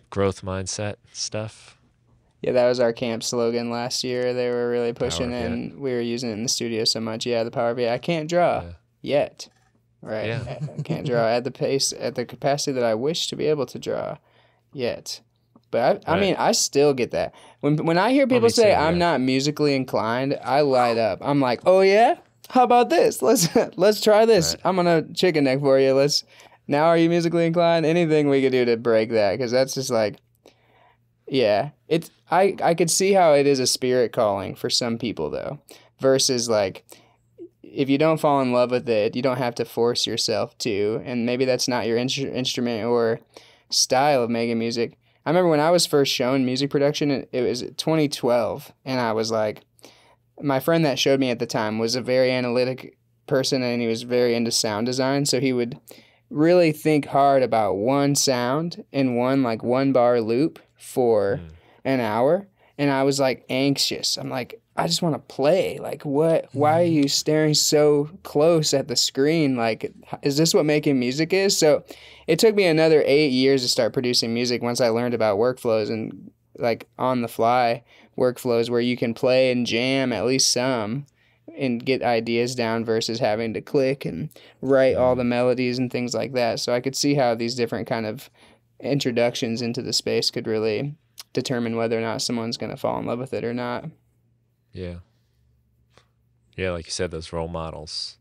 growth mindset stuff. Yeah, that was our camp slogan last year. They were really pushing Power it, of and we were using it in the studio so much. Yeah, the power of yet. I can't draw yet. Right. Yeah. I can't draw at the pace, at the capacity that I wish to be able to draw yet. But I mean, I still get that. When I hear people me say too, I'm yeah. not musically inclined, I light up. I'm like, oh yeah? How about this? Let's try this. Right. I'm gonna chicken neck for you. Now are you musically inclined? Anything we could do to break that, because that's just like, yeah. I could see how it is a spirit calling for some people though, versus like, if you don't fall in love with it, you don't have to force yourself to, and maybe that's not your instrument or style of making music. I remember when I was first shown music production, it was 2012, and I was like, my friend that showed me at the time was a very analytic person, and he was very into sound design, so he would really think hard about one sound in one bar loop for an hour, And I was like anxious. I'm like, I just want to play. Like, what? Why are you staring so close at the screen? Like, is this what making music is? So it took me another 8 years to start producing music once I learned about workflows and like on the fly workflows where you can play and jam at least some and get ideas down versus having to click and write all the melodies and things like that. So I could see how these different kind of introductions into the space could really determine whether or not someone's going to fall in love with it or not. Yeah. Yeah, like you said, those role models,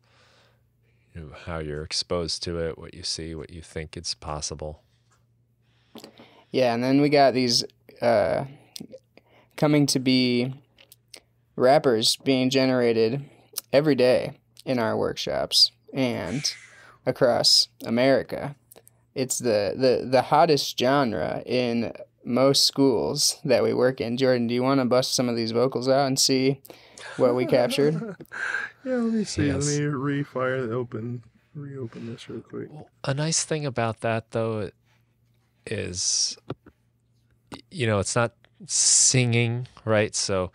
how you're exposed to it, what you see, what you think is possible. Yeah, and then we got these coming to be rappers being generated every day in our workshops and across America. It's the hottest genre in most schools that we work in. Jordan, do you want to bust some of these vocals out and see what we captured? Yeah, let me see. Yes. Let me reopen this real quick. A nice thing about that, though, is, it's not singing, right? So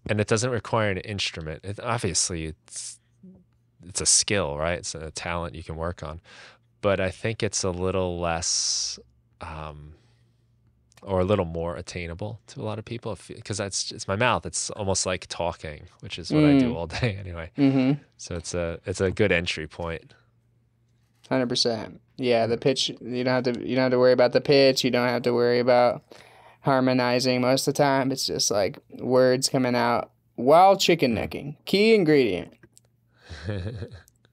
and it doesn't require an instrument. Obviously, it's a skill, right? It's a talent you can work on. But I think it's a little less, or a little more attainable to a lot of people, because it's my mouth. It's almost like talking, which is what I do all day anyway. Mm-hmm. So it's a good entry point. 100%. Yeah, the pitch, you don't have to worry about the pitch. You don't have to worry about harmonizing most of the time. It's just like words coming out while chicken necking. Key ingredient.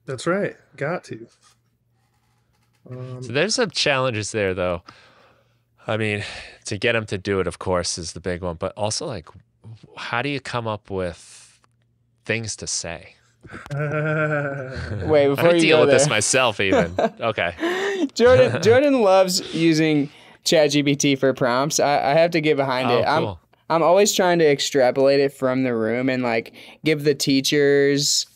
That's right. Got to. So there's some challenges there, though. I mean, to get them to do it, of course, is the big one. But also, like, how do you come up with things to say? Wait, before I you deal go with there. this myself, even. Okay. Jordan loves using ChatGPT for prompts. I have to get behind it. Cool. I'm always trying to extrapolate it from the room and like give the teachers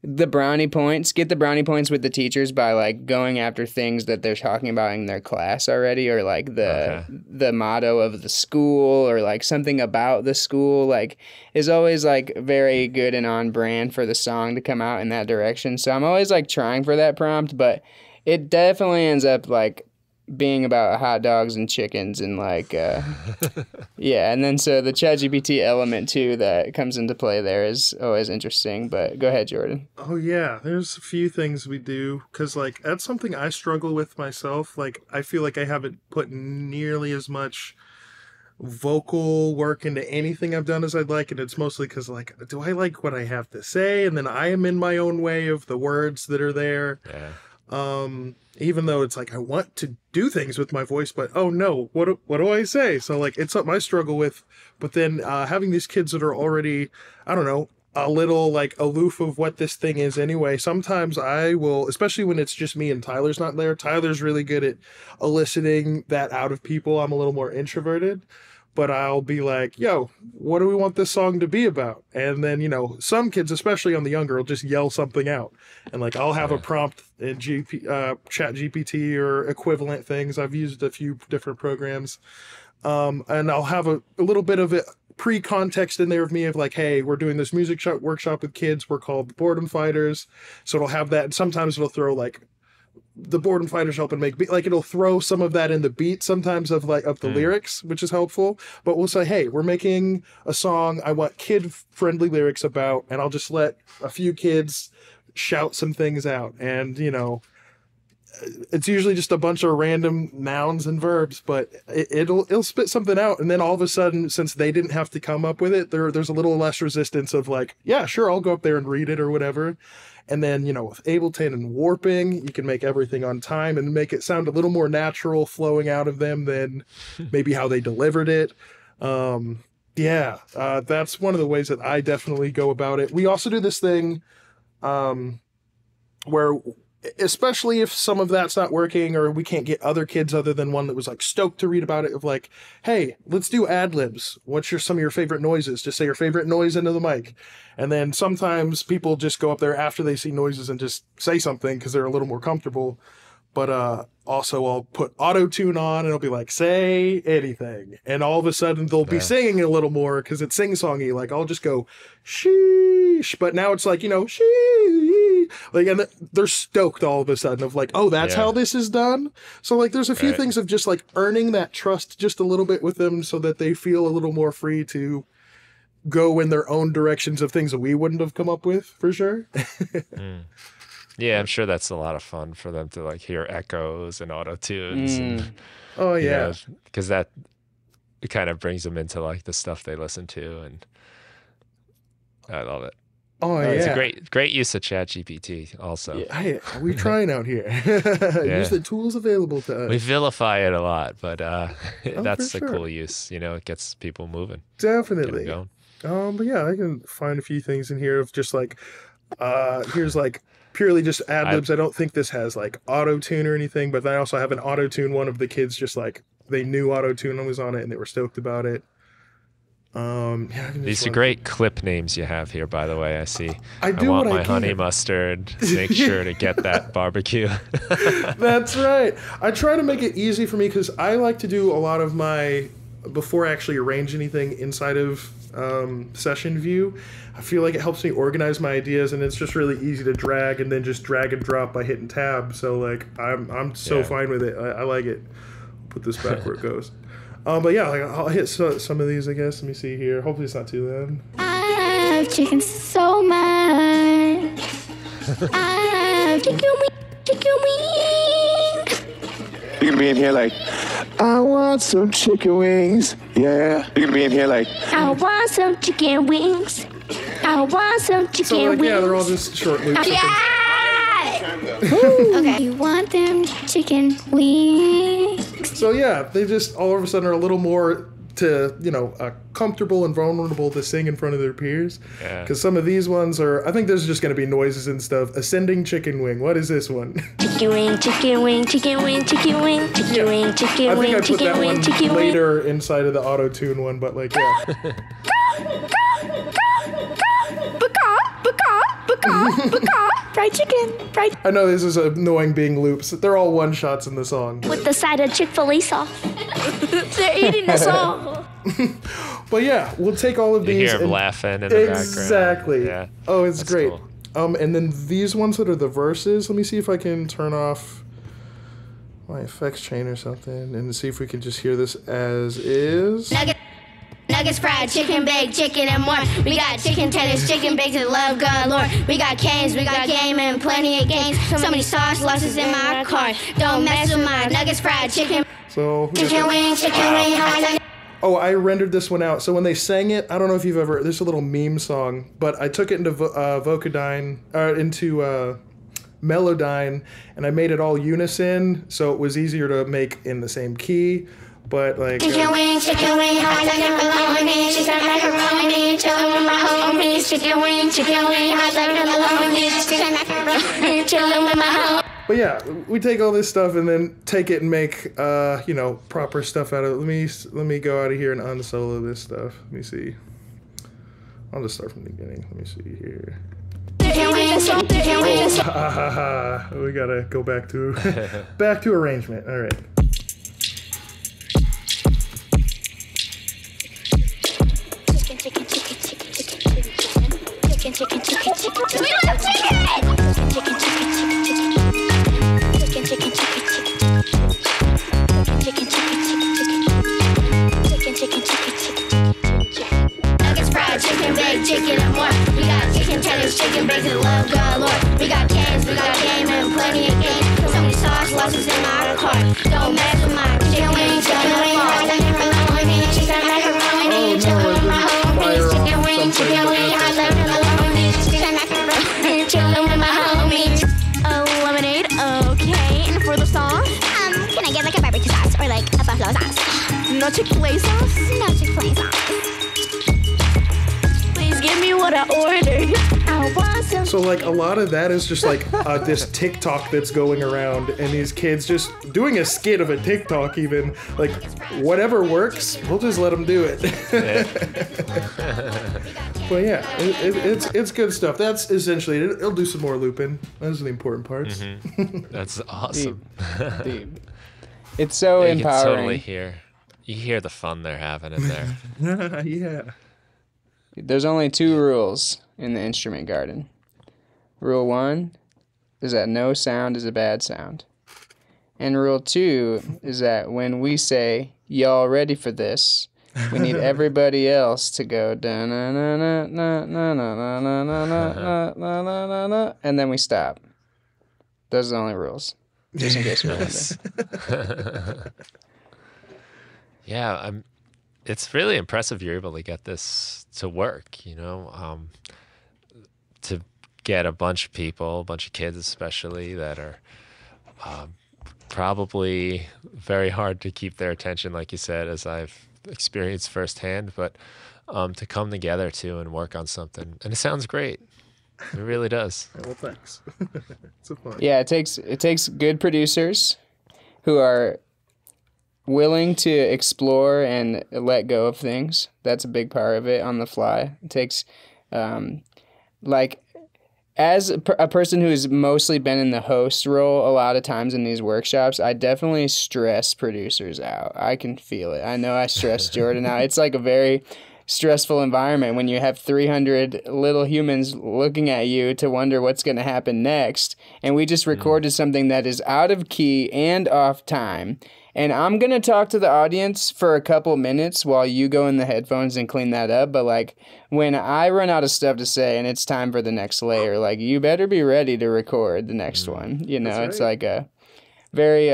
the brownie points, get the brownie points with the teachers by like going after things that they're talking about in their class already, or like the motto of the school, or like something about the school, like is always like very good and on brand for the song to come out in that direction. So I'm always like trying for that prompt, but it definitely ends up like being about hot dogs and chickens and like yeah, and then so the ChatGPT element too that comes into play there is always interesting. But go ahead, Jordan. Oh yeah, there's a few things we do because like that's something I struggle with myself. Like I feel like I haven't put nearly as much vocal work into anything I've done as I'd like, and it's mostly because like, do I like what I have to say? And then I am in my own way of the words that are there. Yeah. Even though it's like I want to do things with my voice, but oh no, what do I say? So like it's something I struggle with. But then having these kids that are already, I don't know, a little like aloof of what this thing is anyway. Sometimes I will, especially when it's just me and Tyler's not there. Tyler's really good at eliciting that out of people. I'm a little more introverted. But I'll be like, yo, what do we want this song to be about? And then, some kids, especially on the younger, will just yell something out. And like, I'll have a prompt in Chat GPT or equivalent things. I've used a few different programs. And I'll have a little bit of it pre-context in there of me of like, hey, we're doing this music workshop with kids. We're called Boredomfighters. So it'll have that. And sometimes it'll throw like the Boredomfighters help and make beat, like it'll throw some of that in the beat sometimes of the lyrics, which is helpful. But we'll say, hey, we're making a song I want kid friendly lyrics about, and I'll just let a few kids shout some things out. And it's usually just a bunch of random nouns and verbs, but it'll spit something out. And then all of a sudden, since they didn't have to come up with it, there's a little less resistance of like, yeah, sure, I'll go up there and read it or whatever. And then, with Ableton and warping, you can make everything on time and make it sound a little more natural flowing out of them than maybe how they delivered it. That's one of the ways that I definitely go about it. We also do this thing where, especially if some of that's not working or we can't get other kids other than one that was like stoked to read about it, of like, hey, let's do ad libs. What's some of your favorite noises? Just say your favorite noise into the mic. And then sometimes people just go up there after they see noises and just say something because they're a little more comfortable. But also I'll put auto tune on and it'll be like, say anything, and all of a sudden they'll be singing a little more because it's sing-songy. Like I'll just go sheesh, but now it's like, you know, sheesh, like, and they're stoked all of a sudden of like, oh, that's how this is done. So like there's a few things of just like earning that trust just a little bit with them so that they feel a little more free to go in their own directions of things that we wouldn't have come up with, for sure. Yeah, I'm sure that's a lot of fun for them to like hear echoes and auto tunes. And, oh yeah, because that it kind of brings them into like the stuff they listen to, and I love it. Oh yeah, it's a great use of ChatGPT. Also, we're trying out here. Use the tools available to us. We vilify it a lot, but that's a cool use. You know, it gets people moving. Definitely. Get 'em going. But yeah, I can find a few things in here of just like, here's like purely just ad libs. I don't think this has like auto tune or anything, but then I also have an auto tune one of the kids just like they knew auto tune was on it and they were stoked about it. These are great clip names you have here, by the way. I see. I want my honey mustard. Make sure to get that barbecue. That's right. I try to make it easy for me because I like to do a lot of my before I actually arrange anything inside of session view. I feel like it helps me organize my ideas, and it's just really easy to drag and then just drag and drop by hitting tab. So like I'm so fine with it. I like it. Put this back where it goes. But yeah, like I'll hit some of these, I guess. Let me see here. Hopefully it's not too loud. I love chicken so much. I love chicken wings. You can be in here like, I want some chicken wings. Yeah. You can be in here like, I want some chicken wings. I want some chicken wings. Yeah, they're all just short loops. Okay. You want them chicken wings? So yeah, they just all of a sudden are a little more to, you know, comfortable and vulnerable to sing in front of their peers. Because some of these ones are, I think there's just going to be noises and stuff. Ascending chicken wing. What is this one? Chicken wing, chicken wing, chicken wing, chicken wing, chicken wing, chicken wing, I think I put chicken that wing, one chicken wing. later inside of the auto tune one, but like yeah. Fried chicken. I know this is annoying being loops. They're all one shots in the song. With the side of Chick-fil-A sauce. They're eating the sauce. But yeah, we'll take all of these. You hear them laughing in the background. Exactly. Yeah. Oh, it's That's great. Cool. And then these ones that are the verses. Let me see if I can turn off my effects chain or something and see if we can just hear this as is. Nuggets, fried chicken, baked chicken, and more. We got chicken tenders, chicken baked, and love galore. We got canes, we got game, and plenty of games. So many sauce losses in my cart. Don't mess with my nuggets, fried chicken. So chicken wing, oh, I rendered this one out. So when they sang it, I don't know if you've ever. There's a little meme song, but I took it into Vocodyne, into Melodyne, and I made it all unison, so it was easier to make in the same key. But like chicken wing, hot like a bologna, chicken macaroni, chillin' with my homies. Chicken wing, hot like a bologna, chicken macaroni, chillin' with my homies. But yeah, we take all this stuff and then take it and make you know, proper stuff out of it. Let me go out of here and unsolo this stuff. Let me see. I'll just start from the beginning. Let me see here. Oh, we gotta go back to arrangement. All right. Chicken. We love chicken! Nuggets, fried chicken, baked chicken, and more. We got chicken tenders, chicken baked, and love galore. We got cans, we got game, and plenty of games. So many sauce losses in my cart. Don't mess with my chicken wings, chicken wings, chicken macaroni, chillin' with my homies. Chicken wings, hot like a bologna, chicken macaroni, chillin' with my homies. Lemonade, okay. And for the song? Can I get like a barbecue sauce or like a buffalo sauce? No Chick-fil-A sauce? No Chick-fil-A sauce. Please give me what I ordered. I want some So like a lot of that is just like this TikTok that's going around, and these kids just doing a skit of a TikTok. Even like whatever works, we'll just let them do it. But yeah, it's good stuff. That's essentially it. It'll do some more looping. Those are the important parts. That's awesome. Deep. It's so You can empowering. totally hear the fun they're having in there. Yeah. There's only 2 rules in the instrument garden. Rule 1 is that no sound is a bad sound. And rule 2 is that when we say, y'all ready for this, we need everybody else to go da na na na na na na na na na na na na, and then we stop. Those are the only rules. Just in case you're wondering. Yeah, it's really impressive you're able to get this to work, you know, to get a bunch of people, a bunch of kids especially, that are probably very hard to keep their attention, like you said, as I've experienced firsthand, but to come together too and work on something. And it sounds great. It really does. Well, thanks. It's so fun. Yeah, it takes good producers who are willing to explore and let go of things. That's a big part of it on the fly. It takes, as a person who's mostly been in the host role a lot of times in these workshops, I definitely stress producers out. I can feel it. I know I stress Jordan out. It's like a very stressful environment when you have 300 little humans looking at you to wonder what's going to happen next. And we just recorded something that is out of key and off time. And I'm going to talk to the audience for a couple minutes while you go in the headphones and clean that up. But like when I run out of stuff to say and it's time for the next layer, like you better be ready to record the next one. You know, it's like a very,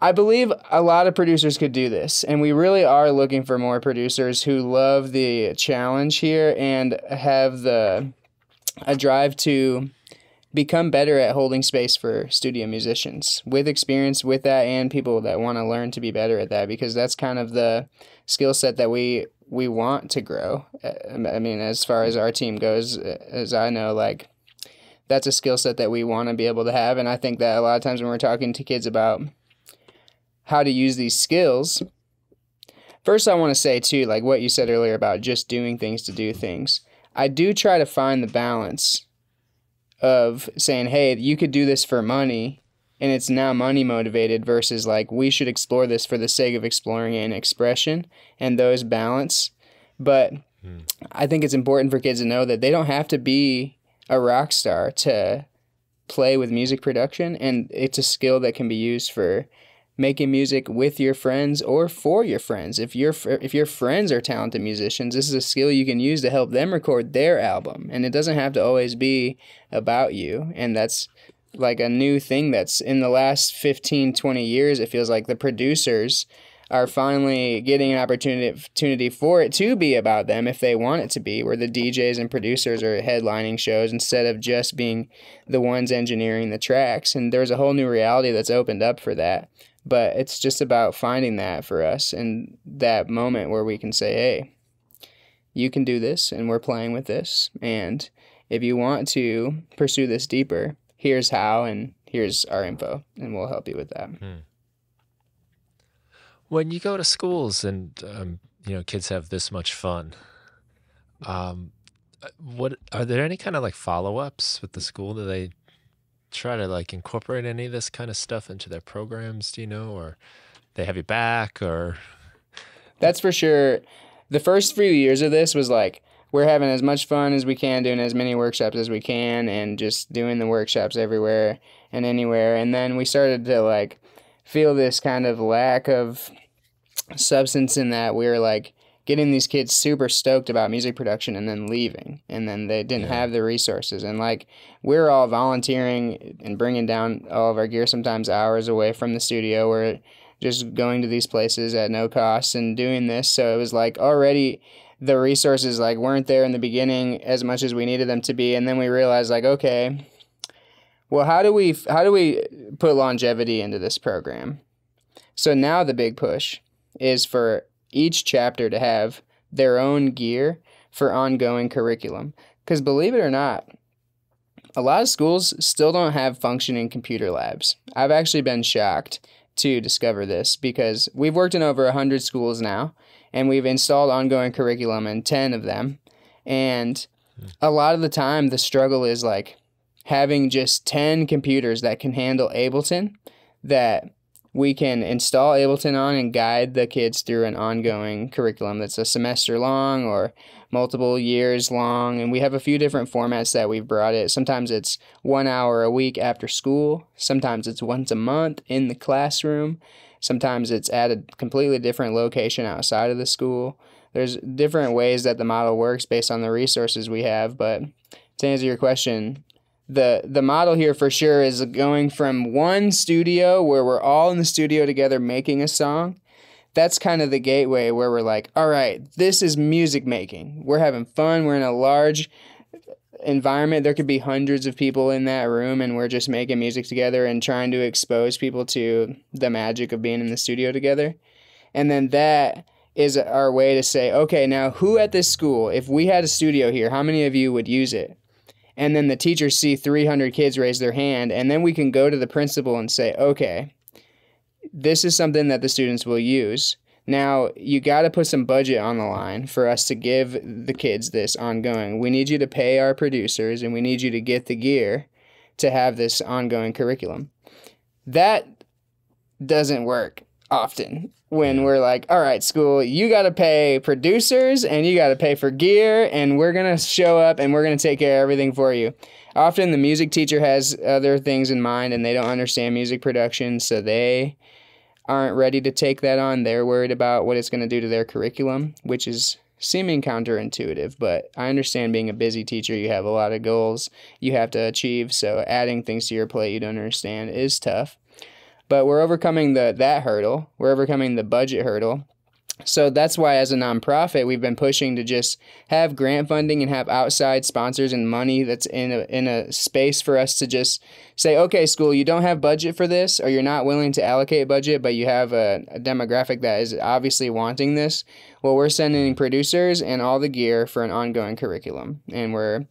I believe a lot of producers could do this. And we really are looking for more producers who love the challenge here and have a drive to become better at holding space for studio musicians with experience with that, and people that want to learn to be better at that, because that's kind of the skill set that we want to grow. I mean, as far as our team goes, as I know, like that's a skill set that we want to be able to have. And I think that a lot of times when we're talking to kids about how to use these skills, first I want to say too, like what you said earlier about just doing things to do things. I do try to find the balance of saying, hey, you could do this for money and it's now money motivated, versus like we should explore this for the sake of exploring and expression, and those balance. But I think it's important for kids to know that they don't have to be a rock star to play with music production, and it's a skill that can be used for making music with your friends or for your friends. If your friends are talented musicians, this is a skill you can use to help them record their album. And it doesn't have to always be about you. And that's like a new thing that's in the last 15, 20 years. It feels like the producers are finally getting an opportunity for it to be about them if they want it to be, where the DJs and producers are headlining shows instead of just being the ones engineering the tracks. And there's a whole new reality that's opened up for that. But it's just about finding that for us, and that moment where we can say, hey, you can do this and we're playing with this. And if you want to pursue this deeper, here's how, and here's our info, and we'll help you with that. When you go to schools and, kids have this much fun, what are there any kind of like follow-ups with the school? Do they try to like incorporate any of this kind of stuff into their programs, do you know, or they have you back? Or that's for sure. The first few years of this was like, we're having as much fun as we can, doing as many workshops as we can, and just doing the workshops everywhere and anywhere. And then we started to like feel this kind of lack of substance in that we were like getting these kids super stoked about music production and then leaving, and then they didn't have the resources. And like we're all volunteering and bringing down all of our gear, sometimes hours away from the studio. We're just going to these places at no cost and doing this. So it was like already the resources like weren't there in the beginning as much as we needed them to be. And then we realized like, okay, well, how do we put longevity into this program? So now the big push is for each chapter to have their own gear for ongoing curriculum. Because believe it or not, a lot of schools still don't have functioning computer labs. I've actually been shocked to discover this because we've worked in over 100 schools now, and we've installed ongoing curriculum in 10 of them. And a lot of the time, the struggle is like having just 10 computers that can handle Ableton, that we can install Ableton on and guide the kids through an ongoing curriculum that's a semester long or multiple years long. And we have a few different formats that we've brought it. Sometimes it's 1 hour a week after school. Sometimes it's once a month in the classroom. Sometimes it's at a completely different location outside of the school. There's different ways that the model works based on the resources we have. But to answer your question, the model here for sure is going from one studio where we're all in the studio together making a song. That's kind of the gateway where we're like, all right, this is music making. We're having fun. We're in a large environment. There could be hundreds of people in that room, and we're just making music together and trying to expose people to the magic of being in the studio together. And then that is our way to say, okay, now who at this school, if we had a studio here, how many of you would use it? And then the teachers see 300 kids raise their hand, and then we can go to the principal and say, okay, this is something that the students will use. Now, you got to put some budget on the line for us to give the kids this ongoing. We need you to pay our producers, and we need you to get the gear to have this ongoing curriculum. That doesn't work often when we're like, all right, school, you got to pay producers and you got to pay for gear, and we're going to show up and we're going to take care of everything for you. Often the music teacher has other things in mind and they don't understand music production, so they aren't ready to take that on. They're worried about what it's going to do to their curriculum, which is seeming counterintuitive, but I understand being a busy teacher, you have a lot of goals you have to achieve, so adding things to your plate you don't understand is tough. But we're overcoming that hurdle. We're overcoming the budget hurdle. So that's why as a nonprofit, we've been pushing to just have grant funding and have outside sponsors and money that's in a space for us to just say, okay, school, you don't have budget for this, or you're not willing to allocate budget, but you have a demographic that is obviously wanting this. Well, we're sending producers and all the gear for an ongoing curriculum. And we're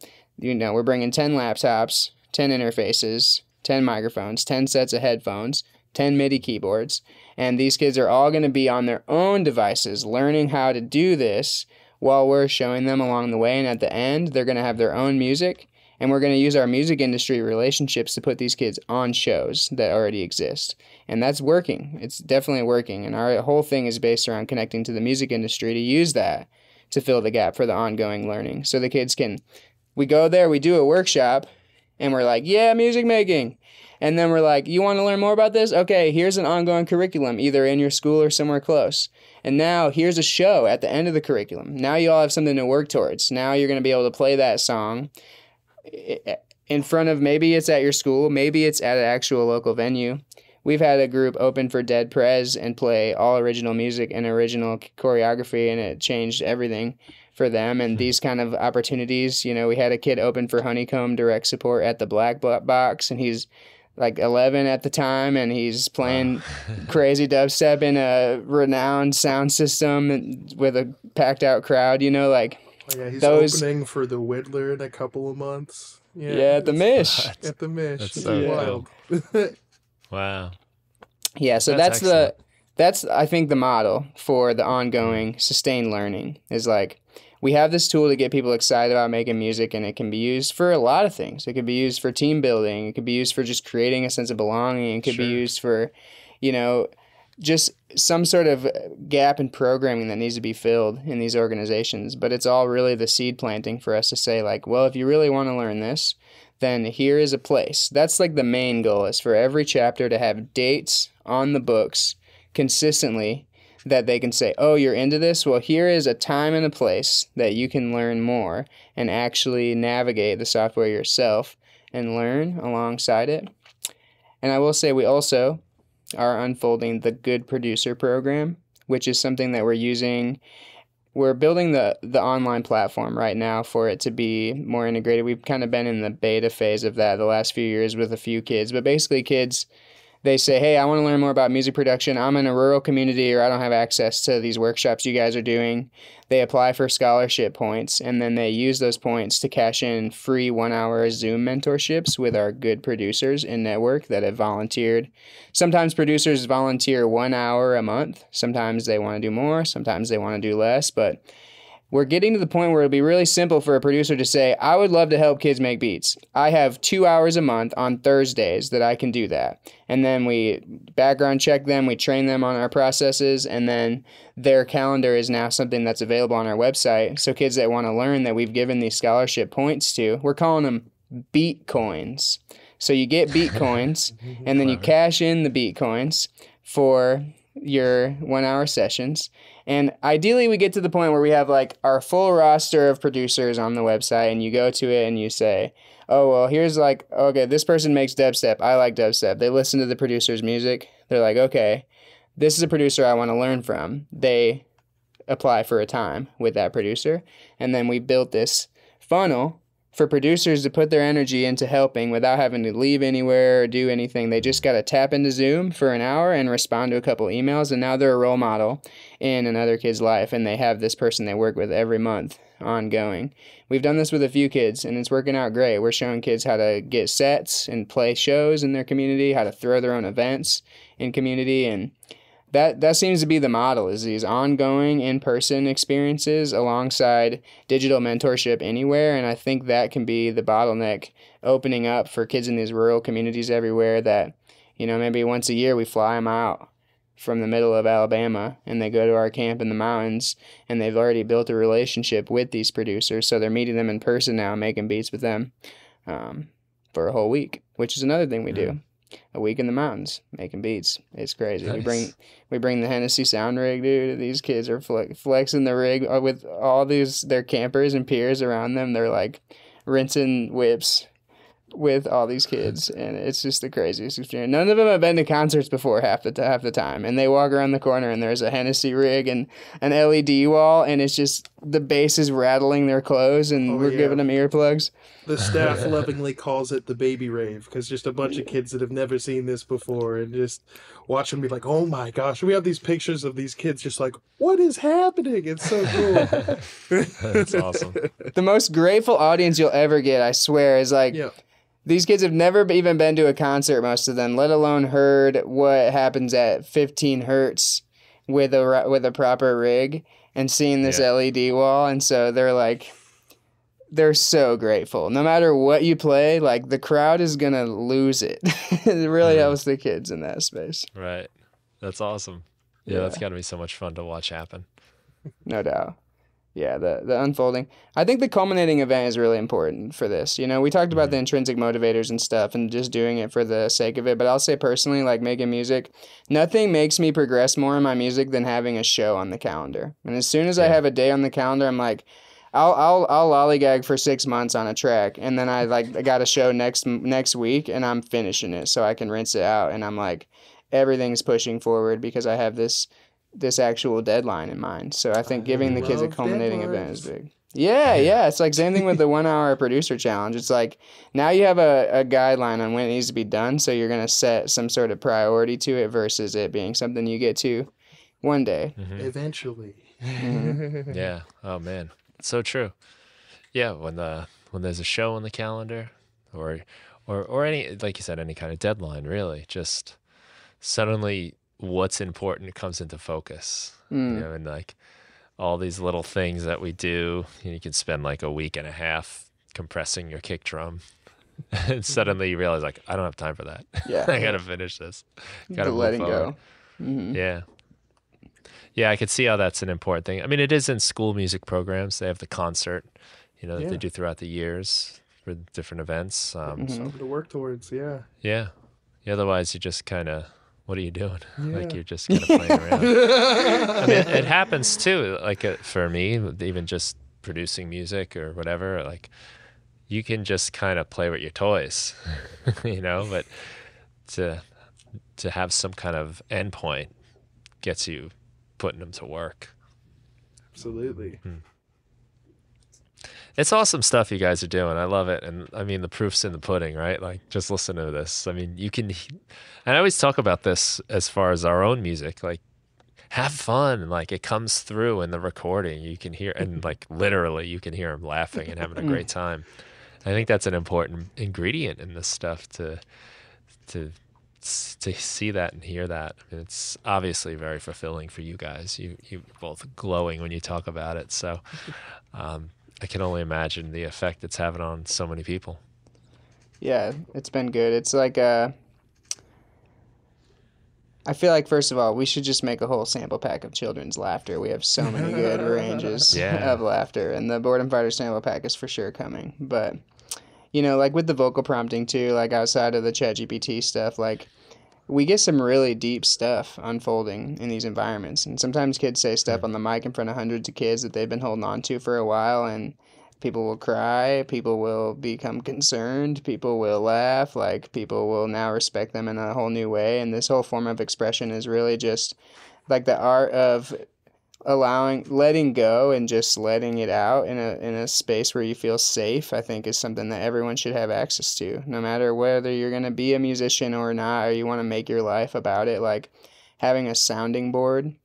bringing 10 laptops, 10 interfaces, 10 microphones, 10 sets of headphones, 10 MIDI keyboards, and these kids are all going to be on their own devices learning how to do this while we're showing them along the way, and at the end they're going to have their own music, and we're going to use our music industry relationships to put these kids on shows that already exist. And that's working. It's definitely working, and our whole thing is based around connecting to the music industry to use that to fill the gap for the ongoing learning. So the kids we go there, we do a workshop, and we're like, yeah, music making. And then we're like, you want to learn more about this? Okay, here's an ongoing curriculum, either in your school or somewhere close. And now here's a show at the end of the curriculum. Now you all have something to work towards. Now you're going to be able to play that song in front of, maybe it's at your school, maybe it's at an actual local venue. We've had a group open for Dead Prez and play all original music and original choreography, and it changed everything for them. And these kind of opportunities, we had a kid open for Honeycomb direct support at the Black Box, and he's like 11 at the time, and he's playing crazy dubstep in a renowned sound system with a packed out crowd, like Oh, yeah, he's those opening for the Whittler in a couple of months. Yeah, at the Mish. At the Mish. That's It's so wild. Wow. Yeah, so That's that's I think the model for the ongoing sustained learning is like, we have this tool to get people excited about making music, and it can be used for a lot of things. It could be used for team building. It could be used for just creating a sense of belonging. It could be used for, just some sort of gap in programming that needs to be filled in these organizations. But it's all really the seed planting for us to say, like, well, if you really want to learn this, then here is a place. That's like the main goal, is for every chapter to have dates on the books consistently that they can say, oh, you're into this? Well, here is a time and a place that you can learn more and actually navigate the software yourself and learn alongside it. And I will say we also are unfolding the Good Producer program, which is something that we're using. We're building the online platform right now for it to be more integrated. We've kind of been in the beta phase of that the last few years with a few kids, but basically kids they say, hey, I want to learn more about music production. I'm in a rural community, or I don't have access to these workshops you guys are doing. They apply for scholarship points, and then they use those points to cash in free 1-hour Zoom mentorships with our good producers in network that have volunteered. Sometimes producers volunteer 1 hour a month. Sometimes they want to do more. Sometimes they want to do less. But we're getting to the point where it'll be really simple for a producer to say, I would love to help kids make beats. I have 2 hours a month on Thursdays that I can do that. And then we background check them, we train them on our processes, and then their calendar is now something that's available on our website. So kids that want to learn that we've given these scholarship points to, we're calling them beat coins. So you get beat coins, and then you cash in the beat coins for your 1 hour sessions. And ideally we get to the point where we have like our full roster of producers on the website, and you go to it and you say, oh, well, here's like, okay, this person makes dubstep. I like dubstep. They listen to the producer's music. They're like, okay, this is a producer I want to learn from. They apply for a time with that producer. And then we built this funnel for producers to put their energy into helping without having to leave anywhere or do anything. They just got to tap into Zoom for an hour and respond to a couple emails, and now they're a role model in another kid's life, and they have this person they work with every month ongoing. We've done this with a few kids, and it's working out great. We're showing kids how to get sets and play shows in their community, how to throw their own events in community, and that seems to be the model, is these ongoing in-person experiences alongside digital mentorship anywhere. And I think that can be the bottleneck opening up for kids in these rural communities everywhere, that, you know, maybe once a year we fly them out from the middle of Alabama and they go to our camp in the mountains, and they've already built a relationship with these producers. So they're meeting them in person now, making beats with them for a whole week, which is another thing we do. A week in the mountains making beats. It's crazy. Nice. We bring the Hennessy sound rig, dude. These kids are flexing the rig with all their campers and peers around them. They're like rinsing whips with all these kids, and it's just the craziest experience. None of them have been to concerts before half the time, and they walk around the corner and there's a Hennessy rig and an LED wall, and it's just the bass is rattling their clothes, and we're giving them earplugs. The staff lovingly calls it the baby rave, because just a bunch of kids that have never seen this before, and just watch them be like, oh my gosh. We have these pictures of these kids just like, what is happening? It's so cool. That's awesome. The most grateful audience you'll ever get, I swear, is like, these kids have never even been to a concert, most of them, let alone heard what happens at 15 hertz with a proper rig, and seeing this LED wall. And so they're like, they're so grateful. No matter what you play, like, the crowd is going to lose it. It really helps the kids in that space. Right. That's awesome. Yeah, that's got to be so much fun to watch happen. No doubt. Yeah, the unfolding. I think the culminating event is really important for this. You know, we talked about the intrinsic motivators and stuff and just doing it for the sake of it. But I'll say personally, like making music, nothing makes me progress more in my music than having a show on the calendar. And as soon as I have a day on the calendar, I'm like, I'll lollygag for 6 months on a track, and then I got a show next week, and I'm finishing it so I can rinse it out. And I'm like, everything's pushing forward because I have this actual deadline in mind. So I think giving the kids a culminating event is big. Yeah. It's like same thing with the 1 hour producer challenge. It's like now you have a guideline on when it needs to be done. So you're going to set some sort of priority to it versus it being something you get to one day. Eventually. Yeah. Oh man. It's so true. Yeah. When there's a show on the calendar or any, like you said, any kind of deadline, really, just suddenly what's important comes into focus, you know, and like all these little things that we do, you can spend like a week and a half compressing your kick drum, and suddenly you realize, like, I don't have time for that. I gotta finish this. Gotta letting go. Yeah, I could see how that's an important thing. I mean, it is in school music programs. They have the concert, you know, that they do throughout the years for different events. Something to work towards. Yeah. Otherwise, you just kind of, what are you doing? Like, you're just kind of playing around. I mean, it happens too. Like for me, even just producing music or whatever, like you can just kind of play with your toys, you know, but to have some kind of endpoint gets you putting them to work. Absolutely. It's awesome stuff you guys are doing. I love it. And I mean, the proof's in the pudding, right? Like, just listen to this. I mean, you can, and I always talk about this as far as our own music, like, have fun. Like, it comes through in the recording. You can hear, and like, literally, you can hear them laughing and having a great time. I think that's an important ingredient in this stuff to see that and hear that. And it's obviously very fulfilling for you guys. You both glowing when you talk about it. So, I can only imagine the effect it's having on so many people. Yeah, it's been good. It's like I feel like, first of all, we should just make a whole sample pack of children's laughter. We have so many good ranges of laughter, and the Boredomfighters sample pack is for sure coming. But, you know, like with the vocal prompting too, like outside of the ChatGPT stuff, like we get some really deep stuff unfolding in these environments. And sometimes kids say stuff on the mic in front of hundreds of kids that they've been holding on to for a while, and people will cry, people will become concerned, people will laugh, like people will now respect them in a whole new way. And this whole form of expression is really just like the art of letting go and just letting it out in a space where you feel safe. I think is something that everyone should have access to, no matter whether you're going to be a musician or not, or you want to make your life about it. Like having a sounding board,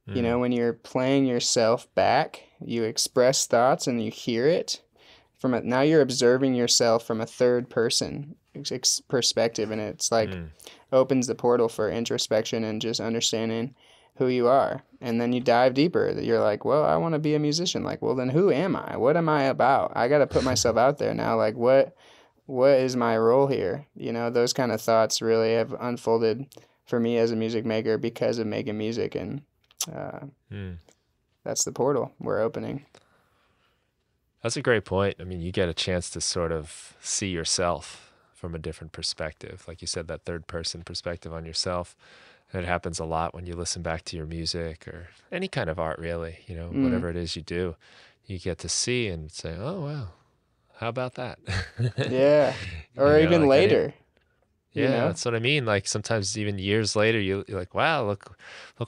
you know, when you're playing yourself back, you express thoughts and you hear it now you're observing yourself from a third person perspective, and it's like opens the portal for introspection and just understanding who you are. And then you dive deeper. You're like, well, I want to be a musician. Like, well, then who am I? What am I about? I got to put myself out there now. Like, what is my role here? You know, those kind of thoughts really have unfolded for me as a music maker because of making music. And that's the portal we're opening. That's a great point. I mean, you get a chance to sort of see yourself from a different perspective. Like you said, that third person perspective on yourself. And it happens a lot when you listen back to your music or any kind of art, really, you know, whatever it is you do, you get to see and say, oh, wow, how about that? Yeah. Or you know, even like later. Yeah, you know? that's what I mean. Like sometimes even years later, you're like, wow, look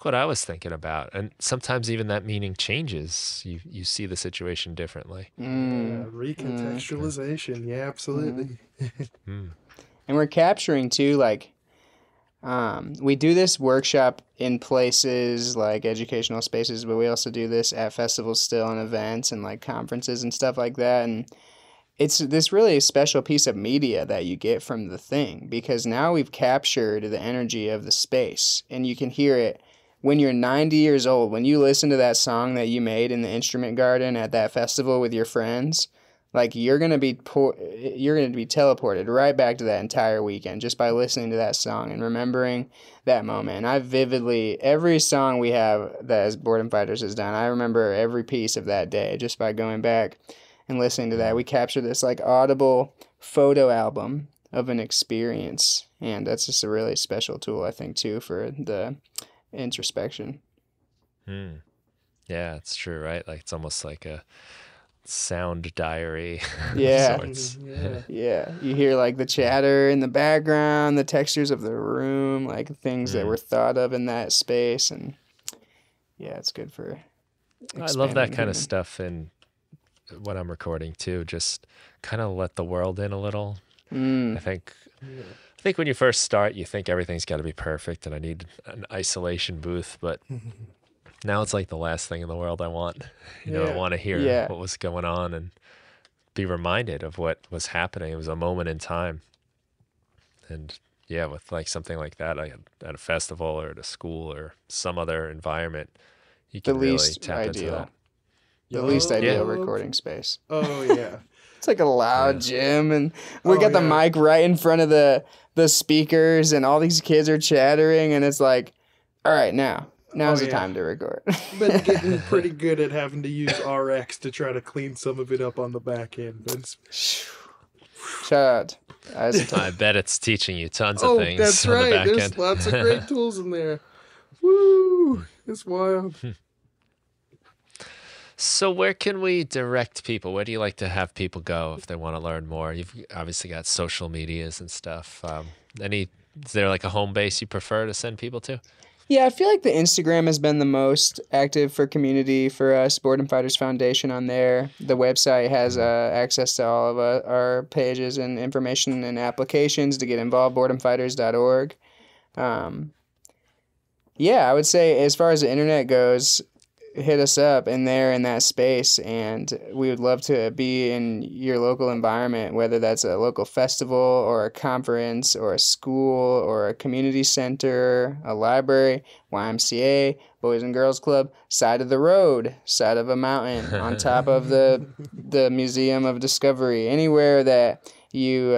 what I was thinking about. And sometimes even that meaning changes. You see the situation differently. Recontextualization. Yeah, absolutely. And we're capturing too, like, we do this workshop in places like educational spaces, but we also do this at festivals still and events and like conferences and stuff like that. And it's this really special piece of media that you get from the thing, because now we've captured the energy of the space, and you can hear it when you're 90 years old. When you listen to that song that you made in the instrument garden at that festival with your friends, like you're gonna be teleported right back to that entire weekend just by listening to that song and remembering that moment. And I vividly, every song we have that as Boredomfighters has done, I remember every piece of that day just by going back and listening to that. We capture this like audible photo album of an experience, and that's just a really special tool, I think, too, for the introspection. Yeah, it's true, right? Like it's almost like a sound diary. Yeah. Of sorts. Yeah. You hear like the chatter in the background, the textures of the room, like things that were thought of in that space. And yeah, it's good for I love that kind of stuff in when I'm recording too. Just kind of let the world in a little. I think when you first start, you think everything's got to be perfect and I need an isolation booth, but now it's like the last thing in the world I want. You know, I want to hear what was going on and be reminded of what was happening. It was a moment in time. And yeah, with like something like that, like at a festival or at a school or some other environment, you can really tap into that. The least ideal recording space. Oh, yeah. It's like a loud gym, and we got the mic right in front of the speakers, and all these kids are chattering, and it's like, all right, now's the time to record. Been getting pretty good at having to use RX to try to clean some of it up on the back end. Shout out. I bet it's teaching you tons of things. That's on right. The back There's end. lots of great tools in there. Woo! It's wild. So where can we direct people? Where do you like to have people go if they want to learn more? You've obviously got social medias and stuff. Is there like a home base you prefer to send people to? Yeah, I feel like the Instagram has been the most active for community for us. Boredom Fighters Foundation on there. The website has access to all of our pages and information and applications to get involved. Boredomfighters.org. Yeah, I would say as far as the internet goes, hit us up in that space, and we would love to be in your local environment, whether that's a local festival or a conference or a school or a community center, a library, YMCA, Boys and Girls Club, side of the road, side of a mountain, on top of the Museum of Discovery, anywhere that you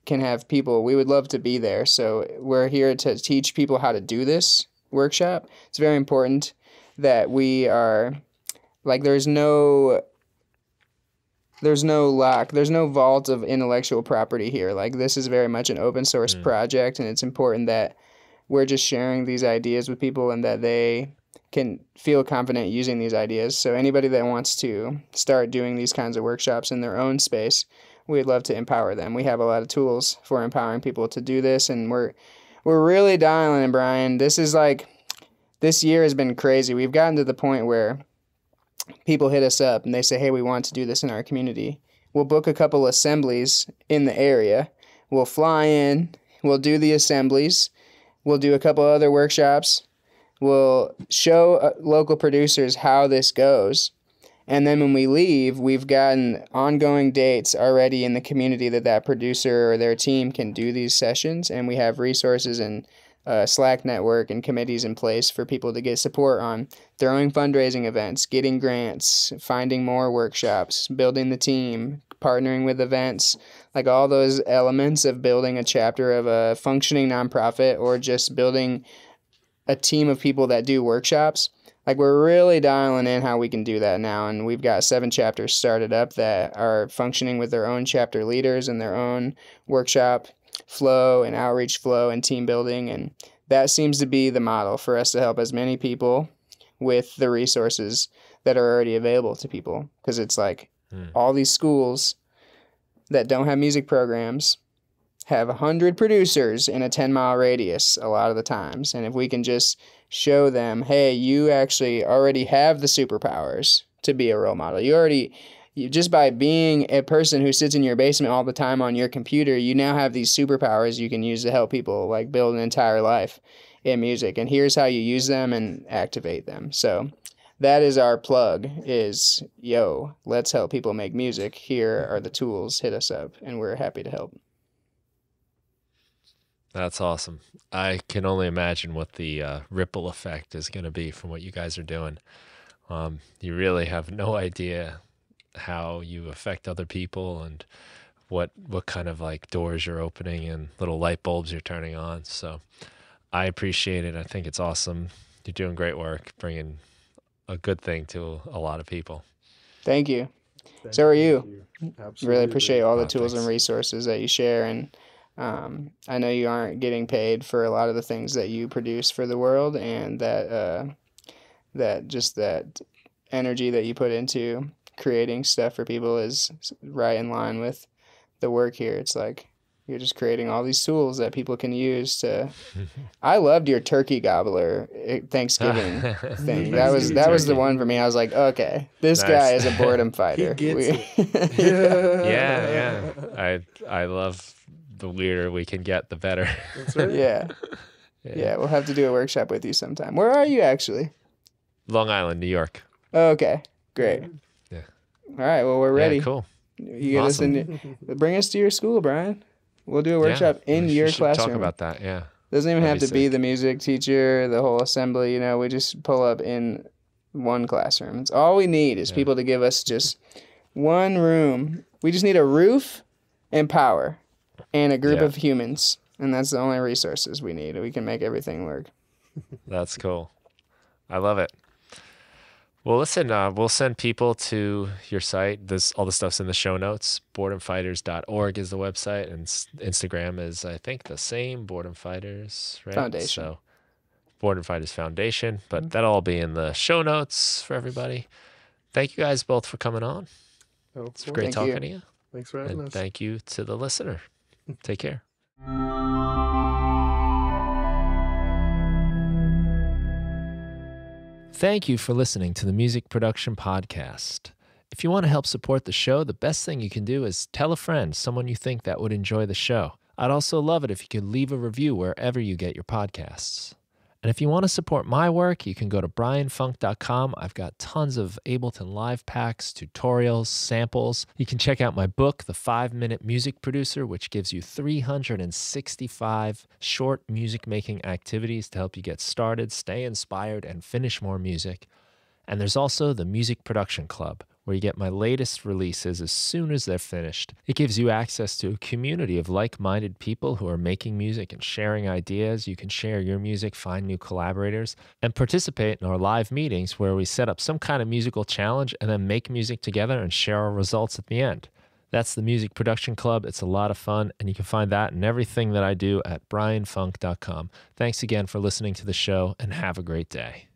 can have people. We would love to be there. So we're here to teach people how to do this workshop. It's very important that we are, like, there's no lock, there's no vault of intellectual property here. Like, this is very much an open source project, and it's important that we're just sharing these ideas with people and that they can feel confident using these ideas. So anybody that wants to start doing these kinds of workshops in their own space, we'd love to empower them. We have a lot of tools for empowering people to do this, and we're really dialing it, Brian. This year has been crazy. We've gotten to the point where people hit us up and they say, hey, we want to do this in our community. We'll book a couple assemblies in the area. We'll fly in. We'll do the assemblies. We'll do a couple other workshops. We'll show local producers how this goes. And then when we leave, we've gotten ongoing dates already in the community that producer or their team can do these sessions. And we have resources and Slack network and committees in place for people to get support on throwing fundraising events, getting grants, finding more workshops, building the team, partnering with events, like all those elements of building a chapter of a functioning nonprofit or just building a team of people that do workshops. Like, we're really dialing in how we can do that now, and we've got 7 chapters started up that are functioning with their own chapter leaders and their own workshop flow and outreach flow and team building, and that seems to be the model for us to help as many people with the resources that are already available to people, because it's like all these schools that don't have music programs have 100 producers in a 10-mile radius a lot of the times, and if we can just show them, hey, you actually already have the superpowers to be a role model. You just by being a person who sits in your basement all the time on your computer, you now have these superpowers you can use to help people, like, build an entire life in music. And here's how you use them and activate them. So that is our plug, is, yo, let's help people make music. Here are the tools. Hit us up, and we're happy to help. That's awesome. I can only imagine what the ripple effect is going to be from what you guys are doing. You really have no idea how you affect other people and what kind of, like, doors you're opening and little light bulbs you're turning on. So I appreciate it. I think it's awesome. You're doing great work, bringing a good thing to a lot of people. Thank you. So are you. Absolutely. Really appreciate all the tools Thanks. and resources that you share, and I know you aren't getting paid for a lot of the things that you produce for the world, and that energy that you put into creating stuff for people is right in line with the work here. It's like you're just creating all these tools that people can use to. I loved your turkey gobbler Thanksgiving thing. That was the one for me. I was like, okay, this guy is a boredom fighter. He gets it. Yeah. I love the weirder we can get, the better. That's right. Yeah, we'll have to do a workshop with you sometime. Where are you actually? Long Island, New York. Oh, okay, great. Yeah. All right, well, we're ready. Yeah, cool. You get Awesome. bring us to your school, Brian. We'll do a workshop in we your should classroom. Talk about that, yeah. Doesn't even That'd have be to be sick. the music teacher, the whole assembly. We just pull up in one classroom. It's all we need is people to give us just one room. We just need a roof and power and a group of humans, and that's the only resources we need. We can make everything work. That's cool. I love it. Well, listen, we'll send people to your site. All the stuff's in the show notes. Boredomfighters.org is the website, and Instagram is, I think, the same, Boredom Fighters, right? Foundation. So, Boredom Fighters Foundation, but that'll all be in the show notes for everybody. Thank you guys both for coming on. Oh, It's cool. great Thank you. talking to you. Thanks for having And us. thank you to the listener. Take care. Thank you for listening to the Music Production Podcast. If you want to help support the show, the best thing you can do is tell a friend, someone you think that would enjoy the show. I'd also love it if you could leave a review wherever you get your podcasts. And if you want to support my work, you can go to brianfunk.com. I've got tons of Ableton Live packs, tutorials, samples. You can check out my book, The 5-Minute Music Producer, which gives you 365 short music-making activities to help you get started, stay inspired, and finish more music. And there's also the Music Production Club, where you get my latest releases as soon as they're finished. It gives you access to a community of like-minded people who are making music and sharing ideas. You can share your music, find new collaborators, and participate in our live meetings where we set up some kind of musical challenge and then make music together and share our results at the end. That's the Music Production Club. It's a lot of fun, and you can find that and everything that I do at brianfunk.com. Thanks again for listening to the show, and have a great day.